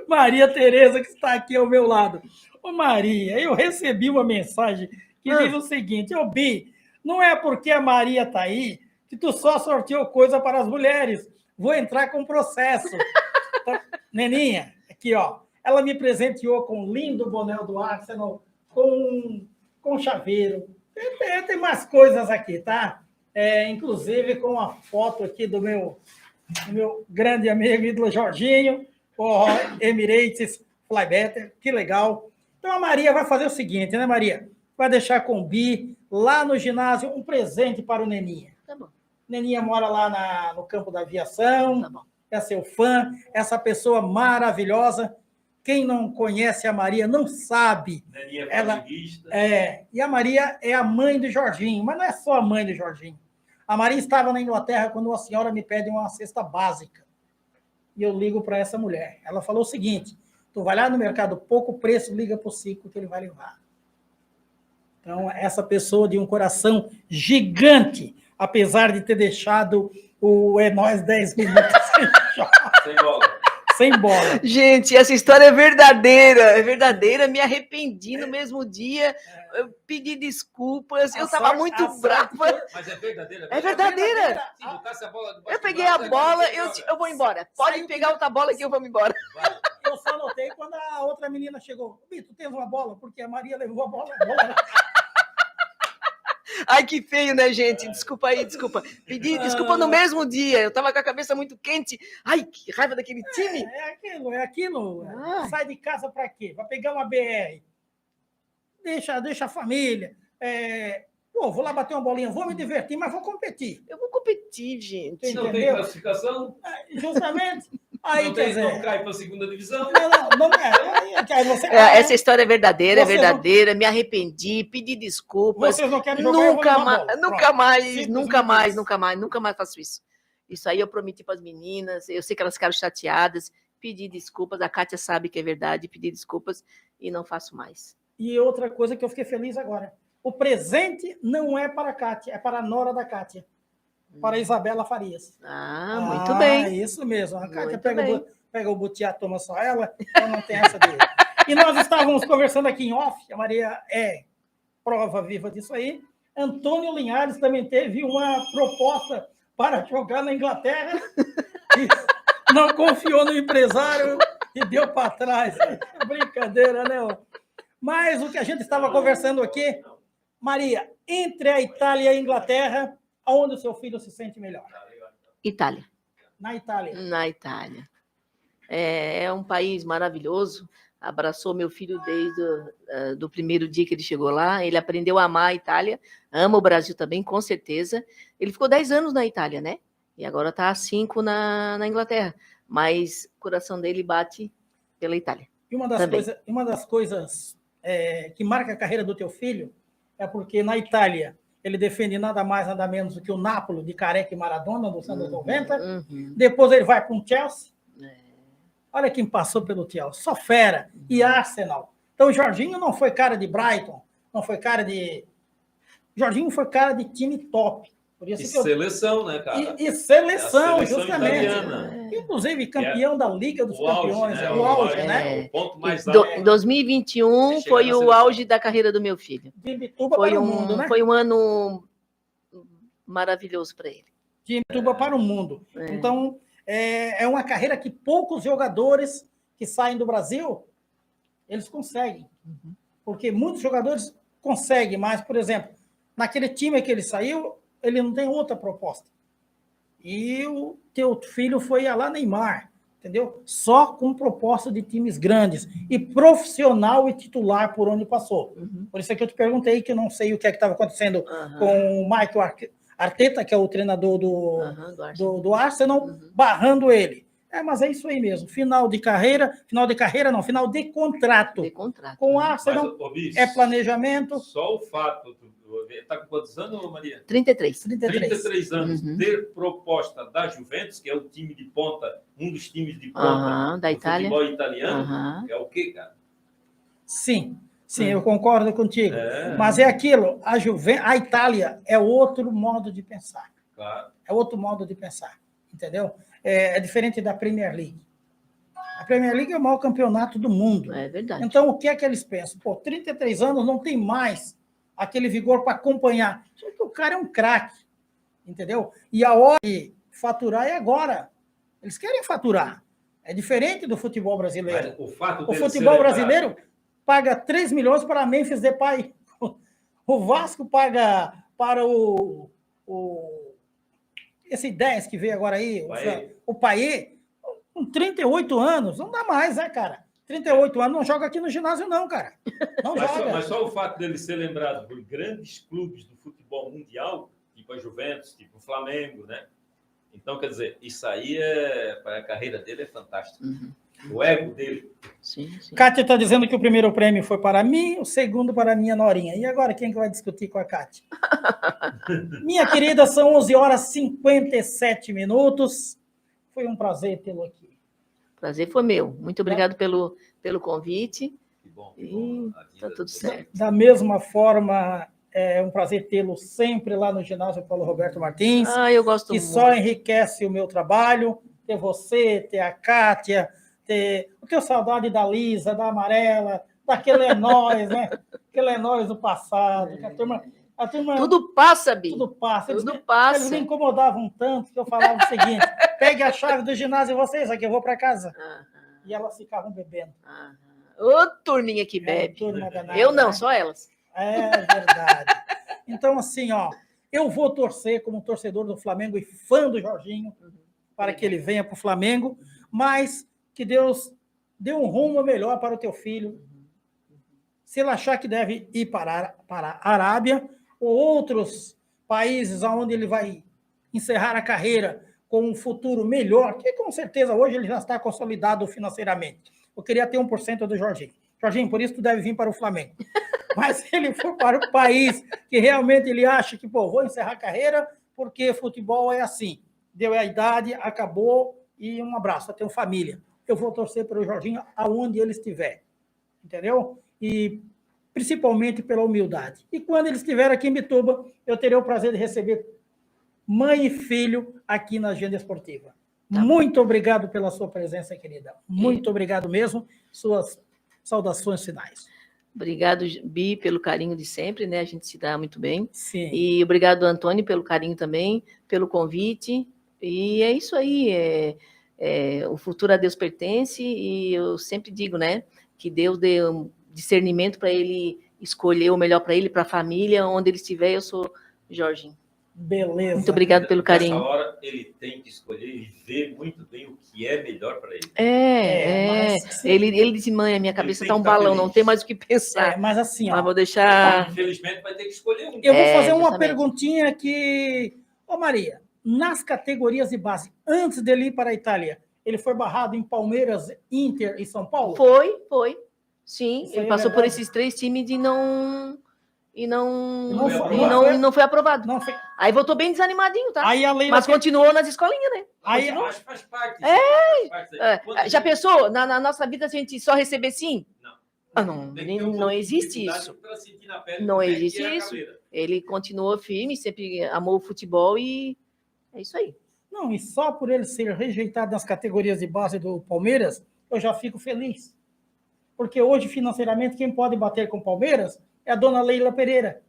Maria Tereza, que está aqui ao meu lado. Ô Maria, eu recebi uma mensagem que diz o seguinte: ô Bi, não é porque a Maria está aí que tu só sorteou coisa para as mulheres. Vou entrar com processo. Então, Neninha, aqui, ó. Ela me presenteou com um lindo boné do Arsenal, com chaveiro. Tem mais coisas aqui, tá? Inclusive com a foto aqui do meu grande amigo ídolo Jorginho, o Emirates Flybetter. Que legal. Então a Maria vai fazer o seguinte, né, Maria? Vai deixar com o Bi, lá no ginásio, um presente para o Neninha. Tá bom. Neninha mora lá no campo da aviação, Tá bom. É seu fã, essa pessoa maravilhosa. Quem não conhece a Maria não sabe. Neninha E a Maria é a mãe do Jorginho, mas não é só a mãe do Jorginho. A Maria estava na Inglaterra quando uma senhora me pede uma cesta básica. E eu ligo para essa mulher. Ela falou o seguinte: tu vai lá no mercado, pouco preço, liga para o Cico que ele vai levar. Então, essa pessoa de um coração gigante, apesar de ter deixado o É Nós 10 minutos sem bola. Sem bola. Gente, essa história é verdadeira, me arrependi no mesmo dia, eu pedi desculpas, eu estava muito brava. Mas é verdadeira? É verdadeira. Eu peguei a bola, eu vou embora. Pode pegar outra bola que eu vou embora. Eu só notei quando a outra menina chegou. Tu tens uma bola? Porque a Maria levou a bola. Ai, que feio, né, gente? Desculpa aí, desculpa. Pedi desculpa no mesmo dia. Eu tava com a cabeça muito quente. Ai, que raiva daquele time. É aquilo. Sai de casa para quê? Vai pegar uma BR. Deixa a família. Vou lá bater uma bolinha, vou me divertir, mas vou competir. Eu vou competir, gente. Não tem classificação? Justamente. Aí, não cai para a segunda divisão? Não é. Essa história é verdadeira, me arrependi, pedi desculpas. Vocês não querem jogar? Nunca mais faço isso. Isso aí eu prometi para as meninas, eu sei que elas ficaram chateadas, pedi desculpas, a Kátia sabe que é verdade, pedi desculpas e não faço mais. E outra coisa que eu fiquei feliz agora, o presente não é para a Kátia, é para a nora da Kátia. Para a Isabela Farias. Muito bem. Isso mesmo. A Kátia pega o butiá, toma só ela, então não tem essa dele. E nós estávamos conversando aqui em off, a Maria é prova viva disso aí. Antônio Linhares também teve uma proposta para jogar na Inglaterra, e não confiou no empresário e deu para trás. Brincadeira, né? Mas o que a gente estava conversando aqui, Maria, entre a Itália e a Inglaterra, aonde o seu filho se sente melhor? Itália. Na Itália. Na Itália. É um país maravilhoso. Abraçou meu filho desde do primeiro dia que ele chegou lá. Ele aprendeu a amar a Itália, ama o Brasil também, com certeza. Ele ficou 10 anos na Itália, né? E agora está há 5 na Inglaterra. Mas o coração dele bate pela Itália. E uma das coisas que marca a carreira do teu filho é porque na Itália ele defende nada mais, nada menos do que o Napoli de Careca e Maradona, dos anos 90. Depois ele vai para um Chelsea. Olha quem passou pelo Chelsea, só fera. E Arsenal. Então, o Jorginho não foi cara de Brighton, não foi cara de... Jorginho foi cara de time top. Por isso seleção, né, cara? E seleção, seleção justamente. Italiana. Inclusive, campeão da Liga dos Campeões. Auge, né? O auge, né? O ponto mais alto. Em 2021 foi o auge da carreira do meu filho. De Imbituba para o mundo, né? Foi um ano maravilhoso para ele. De Imbituba para o mundo. Então, é uma carreira que poucos jogadores que saem do Brasil, eles conseguem. Porque muitos jogadores conseguem, mas, por exemplo, naquele time que ele saiu, ele não tem outra proposta. E o teu filho foi a lá Neymar, entendeu? Só com proposta de times grandes e profissional e titular por onde passou. Por isso é que eu te perguntei, que eu não sei o que é que estava acontecendo com o Michael Arteta, que é o treinador do Arsenal, barrando ele. Mas é isso aí mesmo. Final de contrato. De contrato. Com o Arsenal, Mas, planejamento. Só o fato... Está com quantos anos, Maria? 33. 33 anos. Ter proposta da Juventus, que é o time de ponta, um dos times de ponta da Itália. Futebol italiano, é o quê, cara? Sim, eu concordo contigo. Mas é aquilo, a Itália é outro modo de pensar. Claro. É outro modo de pensar, entendeu? É diferente da Premier League. A Premier League é o maior campeonato do mundo. É verdade. Então, o que é que eles pensam? 33 anos não tem mais aquele vigor para acompanhar. Só que o cara é um craque, entendeu? E a hora de faturar é agora. Eles querem faturar. É diferente do futebol brasileiro. O futebol brasileiro paga 3 milhões para Memphis Depay. O Vasco paga para esse 10 que veio agora aí, o Payet, com 38 anos. Não dá mais, né, cara? 38 anos não joga aqui no ginásio, não, cara. Não joga. Mas só o fato dele ser lembrado por grandes clubes do futebol mundial, tipo a Juventus, tipo o Flamengo, né? Então, quer dizer, isso aí para a carreira dele é fantástico. O ego dele. Sim. Kátia está dizendo que o primeiro prêmio foi para mim, o segundo para a minha norinha. E agora, quem que vai discutir com a Kátia? Minha querida, são 11h57. Foi um prazer tê-lo aqui. Prazer foi meu. Muito obrigado pelo convite. Que bom. Está tudo certo. Da mesma forma, é um prazer tê-lo sempre lá no ginásio Paulo Roberto Martins. Eu gosto muito. Que só enriquece o meu trabalho. Ter você, ter a Kátia, eu tenho saudade da Lisa, da Amarela, daquele é nós, né? Aquele é nós do passado. A turma, tudo passa, Bi. Tudo passa. Eles me incomodavam tanto que eu falava o seguinte: pegue a chave do ginásio e vocês aqui, eu vou para casa. E elas ficavam bebendo. Ô, turminha que bebe. Turma danada, eu não, né? só elas. É verdade. Então, assim, eu vou torcer como torcedor do Flamengo e fã do Jorginho para que ele venha para o Flamengo, mas que Deus dê um rumo melhor para o teu filho. Se ele achar que deve ir para a Arábia ou outros países onde ele vai encerrar a carreira com um futuro melhor, que com certeza hoje ele já está consolidado financeiramente. Eu queria ter 1% do Jorginho. Jorginho, por isso tu deve vir para o Flamengo. Mas se ele for para o país que realmente ele acha que, vou encerrar a carreira, porque futebol é assim. Deu a idade, acabou, e um abraço, eu tenho família. Eu vou torcer para o Jorginho aonde ele estiver. Entendeu? E principalmente pela humildade. E quando ele estiver aqui em Imbituba, eu terei o prazer de receber mãe e filho aqui na Agenda Esportiva. Muito obrigado pela sua presença, querida. Muito obrigado mesmo. Suas saudações finais. Obrigado, Bi, pelo carinho de sempre, né? A gente se dá muito bem. Sim. E obrigado, Antônio, pelo carinho também, pelo convite. E é isso aí. O futuro a Deus pertence e eu sempre digo, né? Que Deus dê um discernimento para ele escolher o melhor para ele, para a família, onde ele estiver. Eu sou Jorginho. Beleza. Muito obrigado pelo carinho. Nessa hora, ele tem que escolher e ver muito bem o que é melhor para ele. Mas, ele disse, mãe, a minha cabeça está um balão, não tem mais o que pensar. Mas assim, mas vou deixar... Infelizmente, vai ter que escolher um. Eu vou fazer uma justamente. perguntinha que... Ô, Maria, nas categorias de base, antes dele ir para a Itália, ele foi barrado em Palmeiras, Inter e São Paulo? Foi. Sim, Isso ele aí é passou por verdade. esses 3 times e não Não foi aprovado. Não foi. Aí voltou bem desanimadinho, tá? Aí a Leila... Mas continuou nas escolinhas, né? Aí, Mas faz parte. Faz parte. Já pensou? Na nossa vida, a gente só receber sim? Não. Não existe isso. Não existe isso. Ele continuou firme, sempre amou o futebol e é isso aí. Não, e só por ele ser rejeitado nas categorias de base do Palmeiras, eu já fico feliz. Porque hoje, financeiramente, quem pode bater com o Palmeiras é a dona Leila Pereira.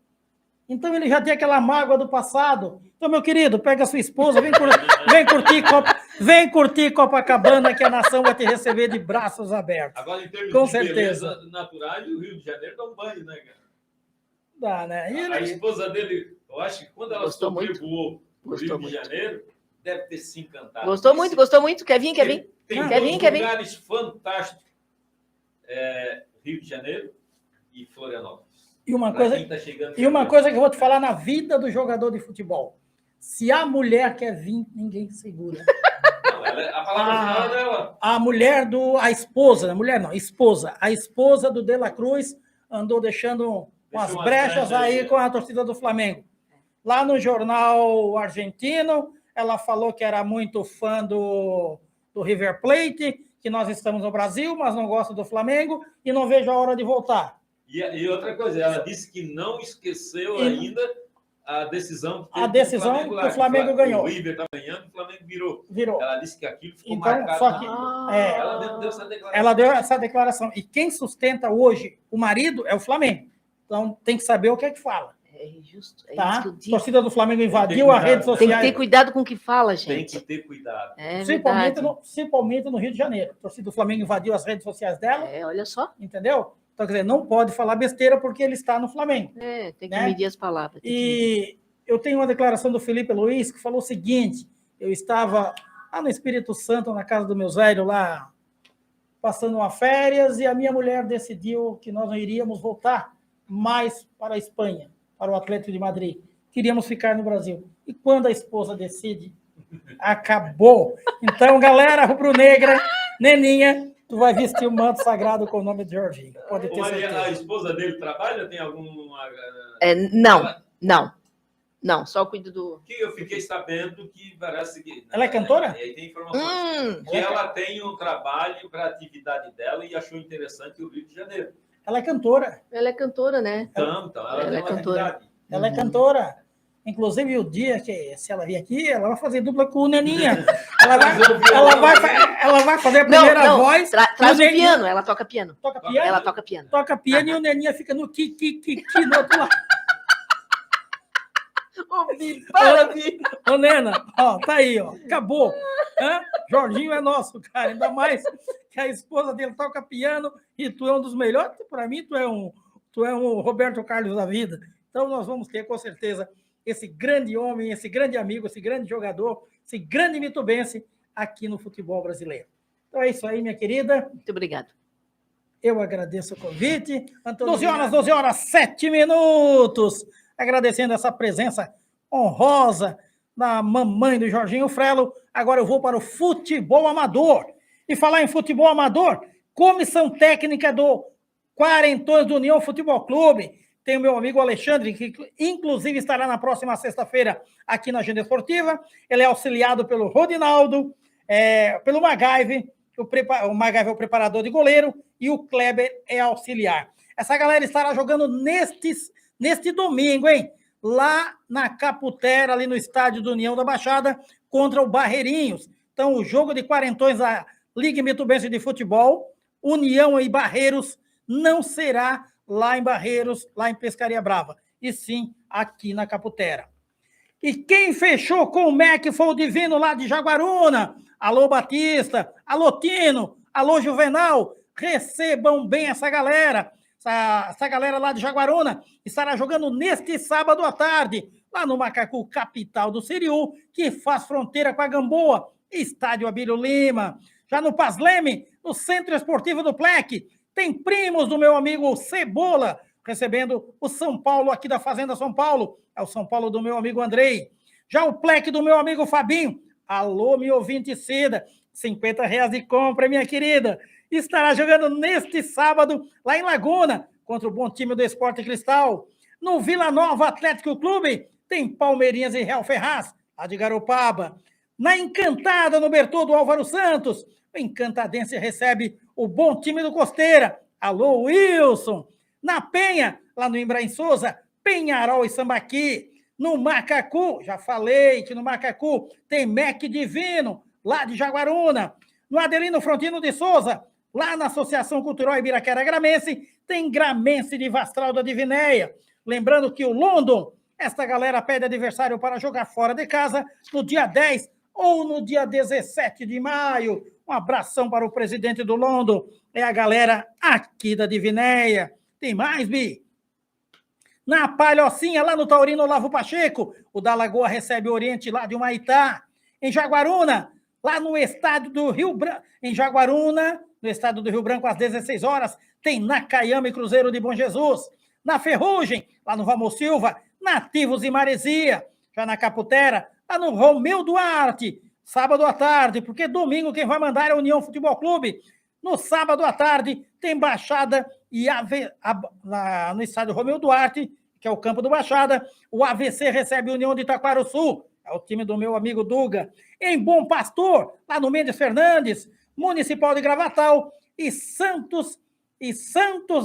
Então ele já tem aquela mágoa do passado. Então, meu querido, pega a sua esposa, vem curtir Copacabana, que a nação vai te receber de braços abertos. Agora, em termos Com de certeza. beleza natural, o Rio de Janeiro dá um banho, né, cara? Dá, né? E A esposa dele, eu acho que quando ela Gostou sobrevoou o Rio de muito. Janeiro, deve ter se encantado. Gostou muito. Quer vir? Tem Quer dois vir? lugares fantásticos. Rio de Janeiro e Florianópolis. E uma Pra coisa, quem tá chegando que eu vou te falar na vida do jogador de futebol. Se a mulher quer vir, ninguém segura. Não, a palavra final é dela. A mulher a esposa, mulher não, esposa. A esposa do De La Cruz andou deixando umas brechas aí com a torcida do Flamengo. Lá no jornal argentino, ela falou que era muito fã do River Plate, que nós estamos no Brasil, mas não gosta do Flamengo e não vejo a hora de voltar. E outra coisa, ela disse que não esqueceu ainda a decisão que o Flamengo ganhou. O River está ganhando, o Flamengo virou. Ela disse que aquilo ficou Então, marcado. só que, ela deu essa declaração. Ela deu essa declaração. E quem sustenta hoje o marido é o Flamengo. Então tem que saber o que é que fala. É justo. É Tá? isso que eu A digo. torcida do Flamengo invadiu a rede social. Tem que ter cuidado com o que fala, Tem gente. que ter cuidado. É Principalmente no Rio de Janeiro. A torcida do Flamengo invadiu as redes sociais dela. Olha só. Entendeu? Então, quer dizer, não pode falar besteira porque ele está no Flamengo. Tem que medir as palavras. E eu tenho uma declaração do Felipe Luiz que falou o seguinte: eu estava lá no Espírito Santo, na casa do meu velho, lá, passando uma férias, e a minha mulher decidiu que nós não iríamos voltar mais para a Espanha, para o Atlético de Madrid. Queríamos ficar no Brasil. E quando a esposa decide, acabou. Então, galera rubro-negra, Neninha, tu vai vestir o manto sagrado com o nome de Jorginho. Pode ter certeza. A esposa dele trabalha? Tem alguma... Não, só cuido do... Que eu fiquei sabendo que parece que... Ela é cantora? Aí tem informações. Que ela tem um trabalho para a atividade dela e achou interessante o Rio de Janeiro. Ela é cantora. Ela é cantora, né? Então ela é cantora. Ela é cantora. Inclusive, o dia que, se ela vir aqui, ela vai fazer dupla com o Neninha. Ela vai fazer a primeira voz. Traz o piano, ela toca piano. Toca piano? Ela toca piano. Toca piano e o Neninha fica no ki no outro lado. Ô, Nena, ó, tá aí, ó, acabou. Jorginho é nosso, cara, ainda mais que a esposa dele toca piano e tu é um dos melhores. Para mim, tu é um Roberto Carlos da vida. Então, nós vamos ter, com certeza, esse grande homem, esse grande amigo, esse grande jogador, esse grande mitubense aqui no futebol brasileiro. Então, é isso aí, minha querida. Muito obrigado. Eu agradeço o convite. 12 horas, 7 minutos. Agradecendo essa presença honrosa da mamãe do Jorginho Frelo. Agora eu vou para o futebol amador. E falar em futebol amador, comissão técnica do Quarentões do União Futebol Clube. Tem o meu amigo Alexandre, que inclusive estará na próxima sexta-feira aqui na Agenda Esportiva. Ele é auxiliado pelo Rodinaldo, pelo MacGyver. O MacGyver é o preparador de goleiro e o Kleber é auxiliar. Essa galera estará jogando neste domingo, hein? Lá na Caputera, ali no estádio do União da Baixada, contra o Barreirinhos. Então, o jogo de quarentões da Liga Mitubense de Futebol, União e Barreiros, não será lá em Barreiros, lá em Pescaria Brava, e sim aqui na Caputera. E quem fechou com o MEC foi o Divino lá de Jaguaruna. Alô, Batista. Alô, Tino. Alô, Juvenal. Recebam bem essa galera. Essa galera lá de Jaguaruna estará jogando neste sábado à tarde, lá no Macacu, capital do Siriú, que faz fronteira com a Gamboa, estádio Abílio Lima. Já no Pasleme, no Centro Esportivo do Plec, tem primos do meu amigo Cebola, recebendo o São Paulo aqui da Fazenda São Paulo. É o São Paulo do meu amigo Andrei. Já o Plec do meu amigo Fabinho. Alô, meu ouvinte Cida. R$50 de compra, minha querida. Estará jogando neste sábado, lá em Laguna, contra o bom time do Esporte Cristal. No Vila Nova Atlético Clube, tem Palmeirinhas e Real Ferraz, lá de Garopaba. Na Encantada, no Bertoldo Álvaro Santos, o Encantadense recebe o bom time do Costeira. Alô, Wilson. Na Penha, lá no Imbraim Souza, Penharol e Sambaqui. No Macacu, já falei que no Macacu tem MEC Divino, lá de Jaguaruna. No Adelino Frontino de Souza, lá na Associação Cultural Ibiraquera Gramense, tem Gramense de Vastral da Divinéia. Lembrando que o London, esta galera pede adversário para jogar fora de casa no dia 10 ou no dia 17 de maio. Um abração para o presidente do London, é a galera aqui da Divinéia. Tem mais, Bi? Na Palhocinha, lá no Taurino Olavo Pacheco, o da Lagoa recebe o Oriente lá de Humaitá. Em Jaguaruna, lá no estádio do Rio Branco, em Jaguaruna, no estado do Rio Branco, às 16 horas, tem Nakayama e Cruzeiro de Bom Jesus. Na Ferrugem, lá no Vamos Silva, Nativos e Maresia. Já na Caputera, lá no Romeu Duarte, sábado à tarde, porque domingo quem vai mandar é a União Futebol Clube. No sábado à tarde, tem Baixada e no estádio Romeu Duarte, que é o campo do Baixada, o AVC recebe a União de Itaquaruçu, é o time do meu amigo Duga. Em Bom Pastor, lá no Mendes Fernandes, Municipal de Gravatal e Santos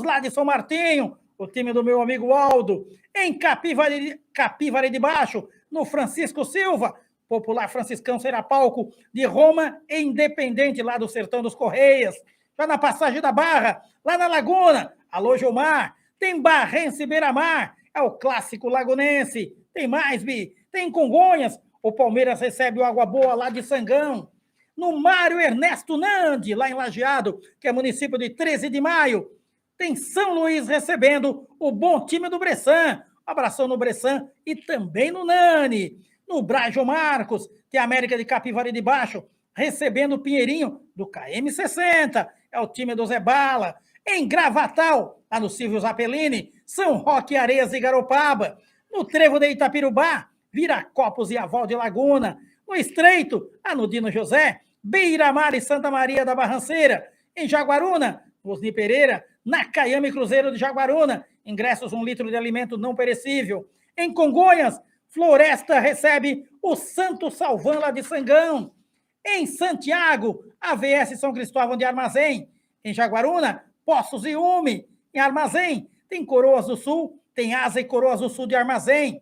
lá de São Martinho, o time do meu amigo Aldo. Em Capivari de Baixo, no Francisco Silva, popular franciscão Serapalco de Roma e Independente lá do Sertão dos Correias. Já na Passagem da Barra, lá na Laguna, alô Gilmar, tem Barrense Beira-Mar, é o clássico lagunense. Tem mais, Bi? Tem Congonhas, o Palmeiras recebe o Água Boa lá de Sangão. No Mário Ernesto Nandi, lá em Lajeado, que é município de 13 de maio, tem São Luís recebendo o bom time do Bressan. Abração no Bressan e também no Nani. No Brajo Marcos, tem a América de Capivari de Baixo, recebendo o Pinheirinho do KM60. É o time do Zé Bala. Em Gravatal, lá no Silvio Zappellini, São Roque, Areias e Garopaba. No Trevo de Itapirubá, Viracopos e Aval de Laguna. No Estreito, lá no Dino José, Beira-Mar e Santa Maria da Barranceira. Em Jaguaruna, Osni Pereira, Nakayama e Cruzeiro de Jaguaruna. Ingressos 1 litro de alimento não perecível. Em Congonhas, Floresta recebe o Santo Salvan lá de Sangão. Em Santiago, AVS São Cristóvão de Armazém. Em Jaguaruna, Poços e Ume. Em Armazém, tem Coroas do Sul, tem Asa e Coroas do Sul de Armazém.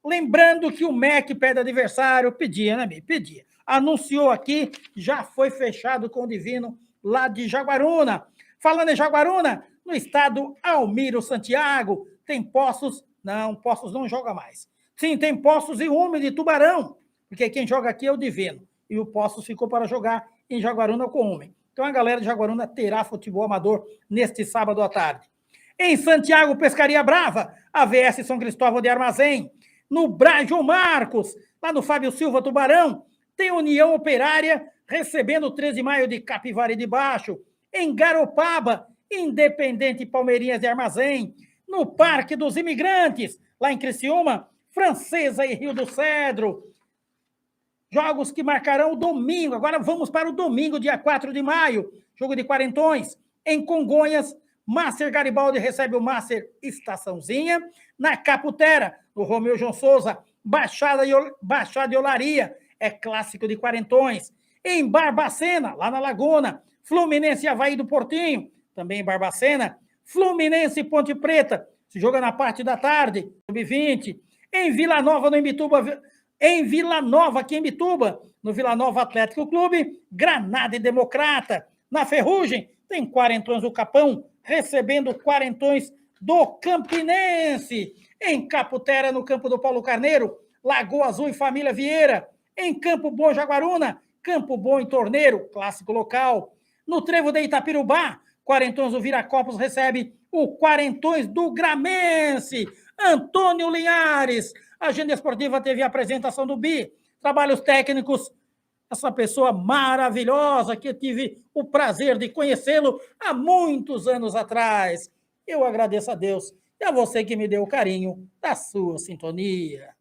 Lembrando que o MEC pede adversário, pedia, né, Mi? Pedia. Anunciou aqui, já foi fechado com o Divino lá de Jaguaruna. Falando em Jaguaruna, no estado Almiro Santiago, tem Poços, não, Poços não joga mais. Sim, tem Poços e Ume de Tubarão, porque quem joga aqui é o Divino. E o Poços ficou para jogar em Jaguaruna com o Ume. Então a galera de Jaguaruna terá futebol amador neste sábado à tarde. Em Santiago, Pescaria Brava, AVS São Cristóvão de Armazém. No Brajo Marcos, lá no Fábio Silva Tubarão, tem União Operária recebendo o 13 de maio de Capivari de Baixo. Em Garopaba, Independente Palmeirinhas de Armazém. No Parque dos Imigrantes, lá em Criciúma, Francesa e Rio do Cedro. Jogos que marcarão o domingo. Agora vamos para o domingo, dia 4 de maio. Jogo de quarentões. Em Congonhas, Master Garibaldi recebe o Master Estaçãozinha. Na Caputera, no Romeu João Souza, Baixada e Olaria. É clássico de quarentões. Em Barbacena, lá na Laguna, Fluminense e Avaí do Portinho. Também em Barbacena, Fluminense e Ponte Preta. Se joga na parte da tarde, sub-20. Em Vila Nova, no Imbituba, Em Vila Nova, aqui em Bituba, no Vila Nova Atlético Clube, Granada e Democrata. Na Ferrugem, tem Quarentões do Capão, recebendo Quarentões do Campinense. Em Caputera, no campo do Paulo Carneiro, Lagoa Azul e Família Vieira. Em Campo Bom, Jaguaruna, Campo Bom em Torneiro, clássico local. No Trevo de Itapirubá, Quarentões do Viracopos recebe o Quarentões do Gramense. Antônio Linhares. A Agenda Esportiva teve a apresentação do Bi. Trabalhos técnicos, essa pessoa maravilhosa que eu tive o prazer de conhecê-lo há muitos anos atrás. Eu agradeço a Deus e a você que me deu o carinho da sua sintonia.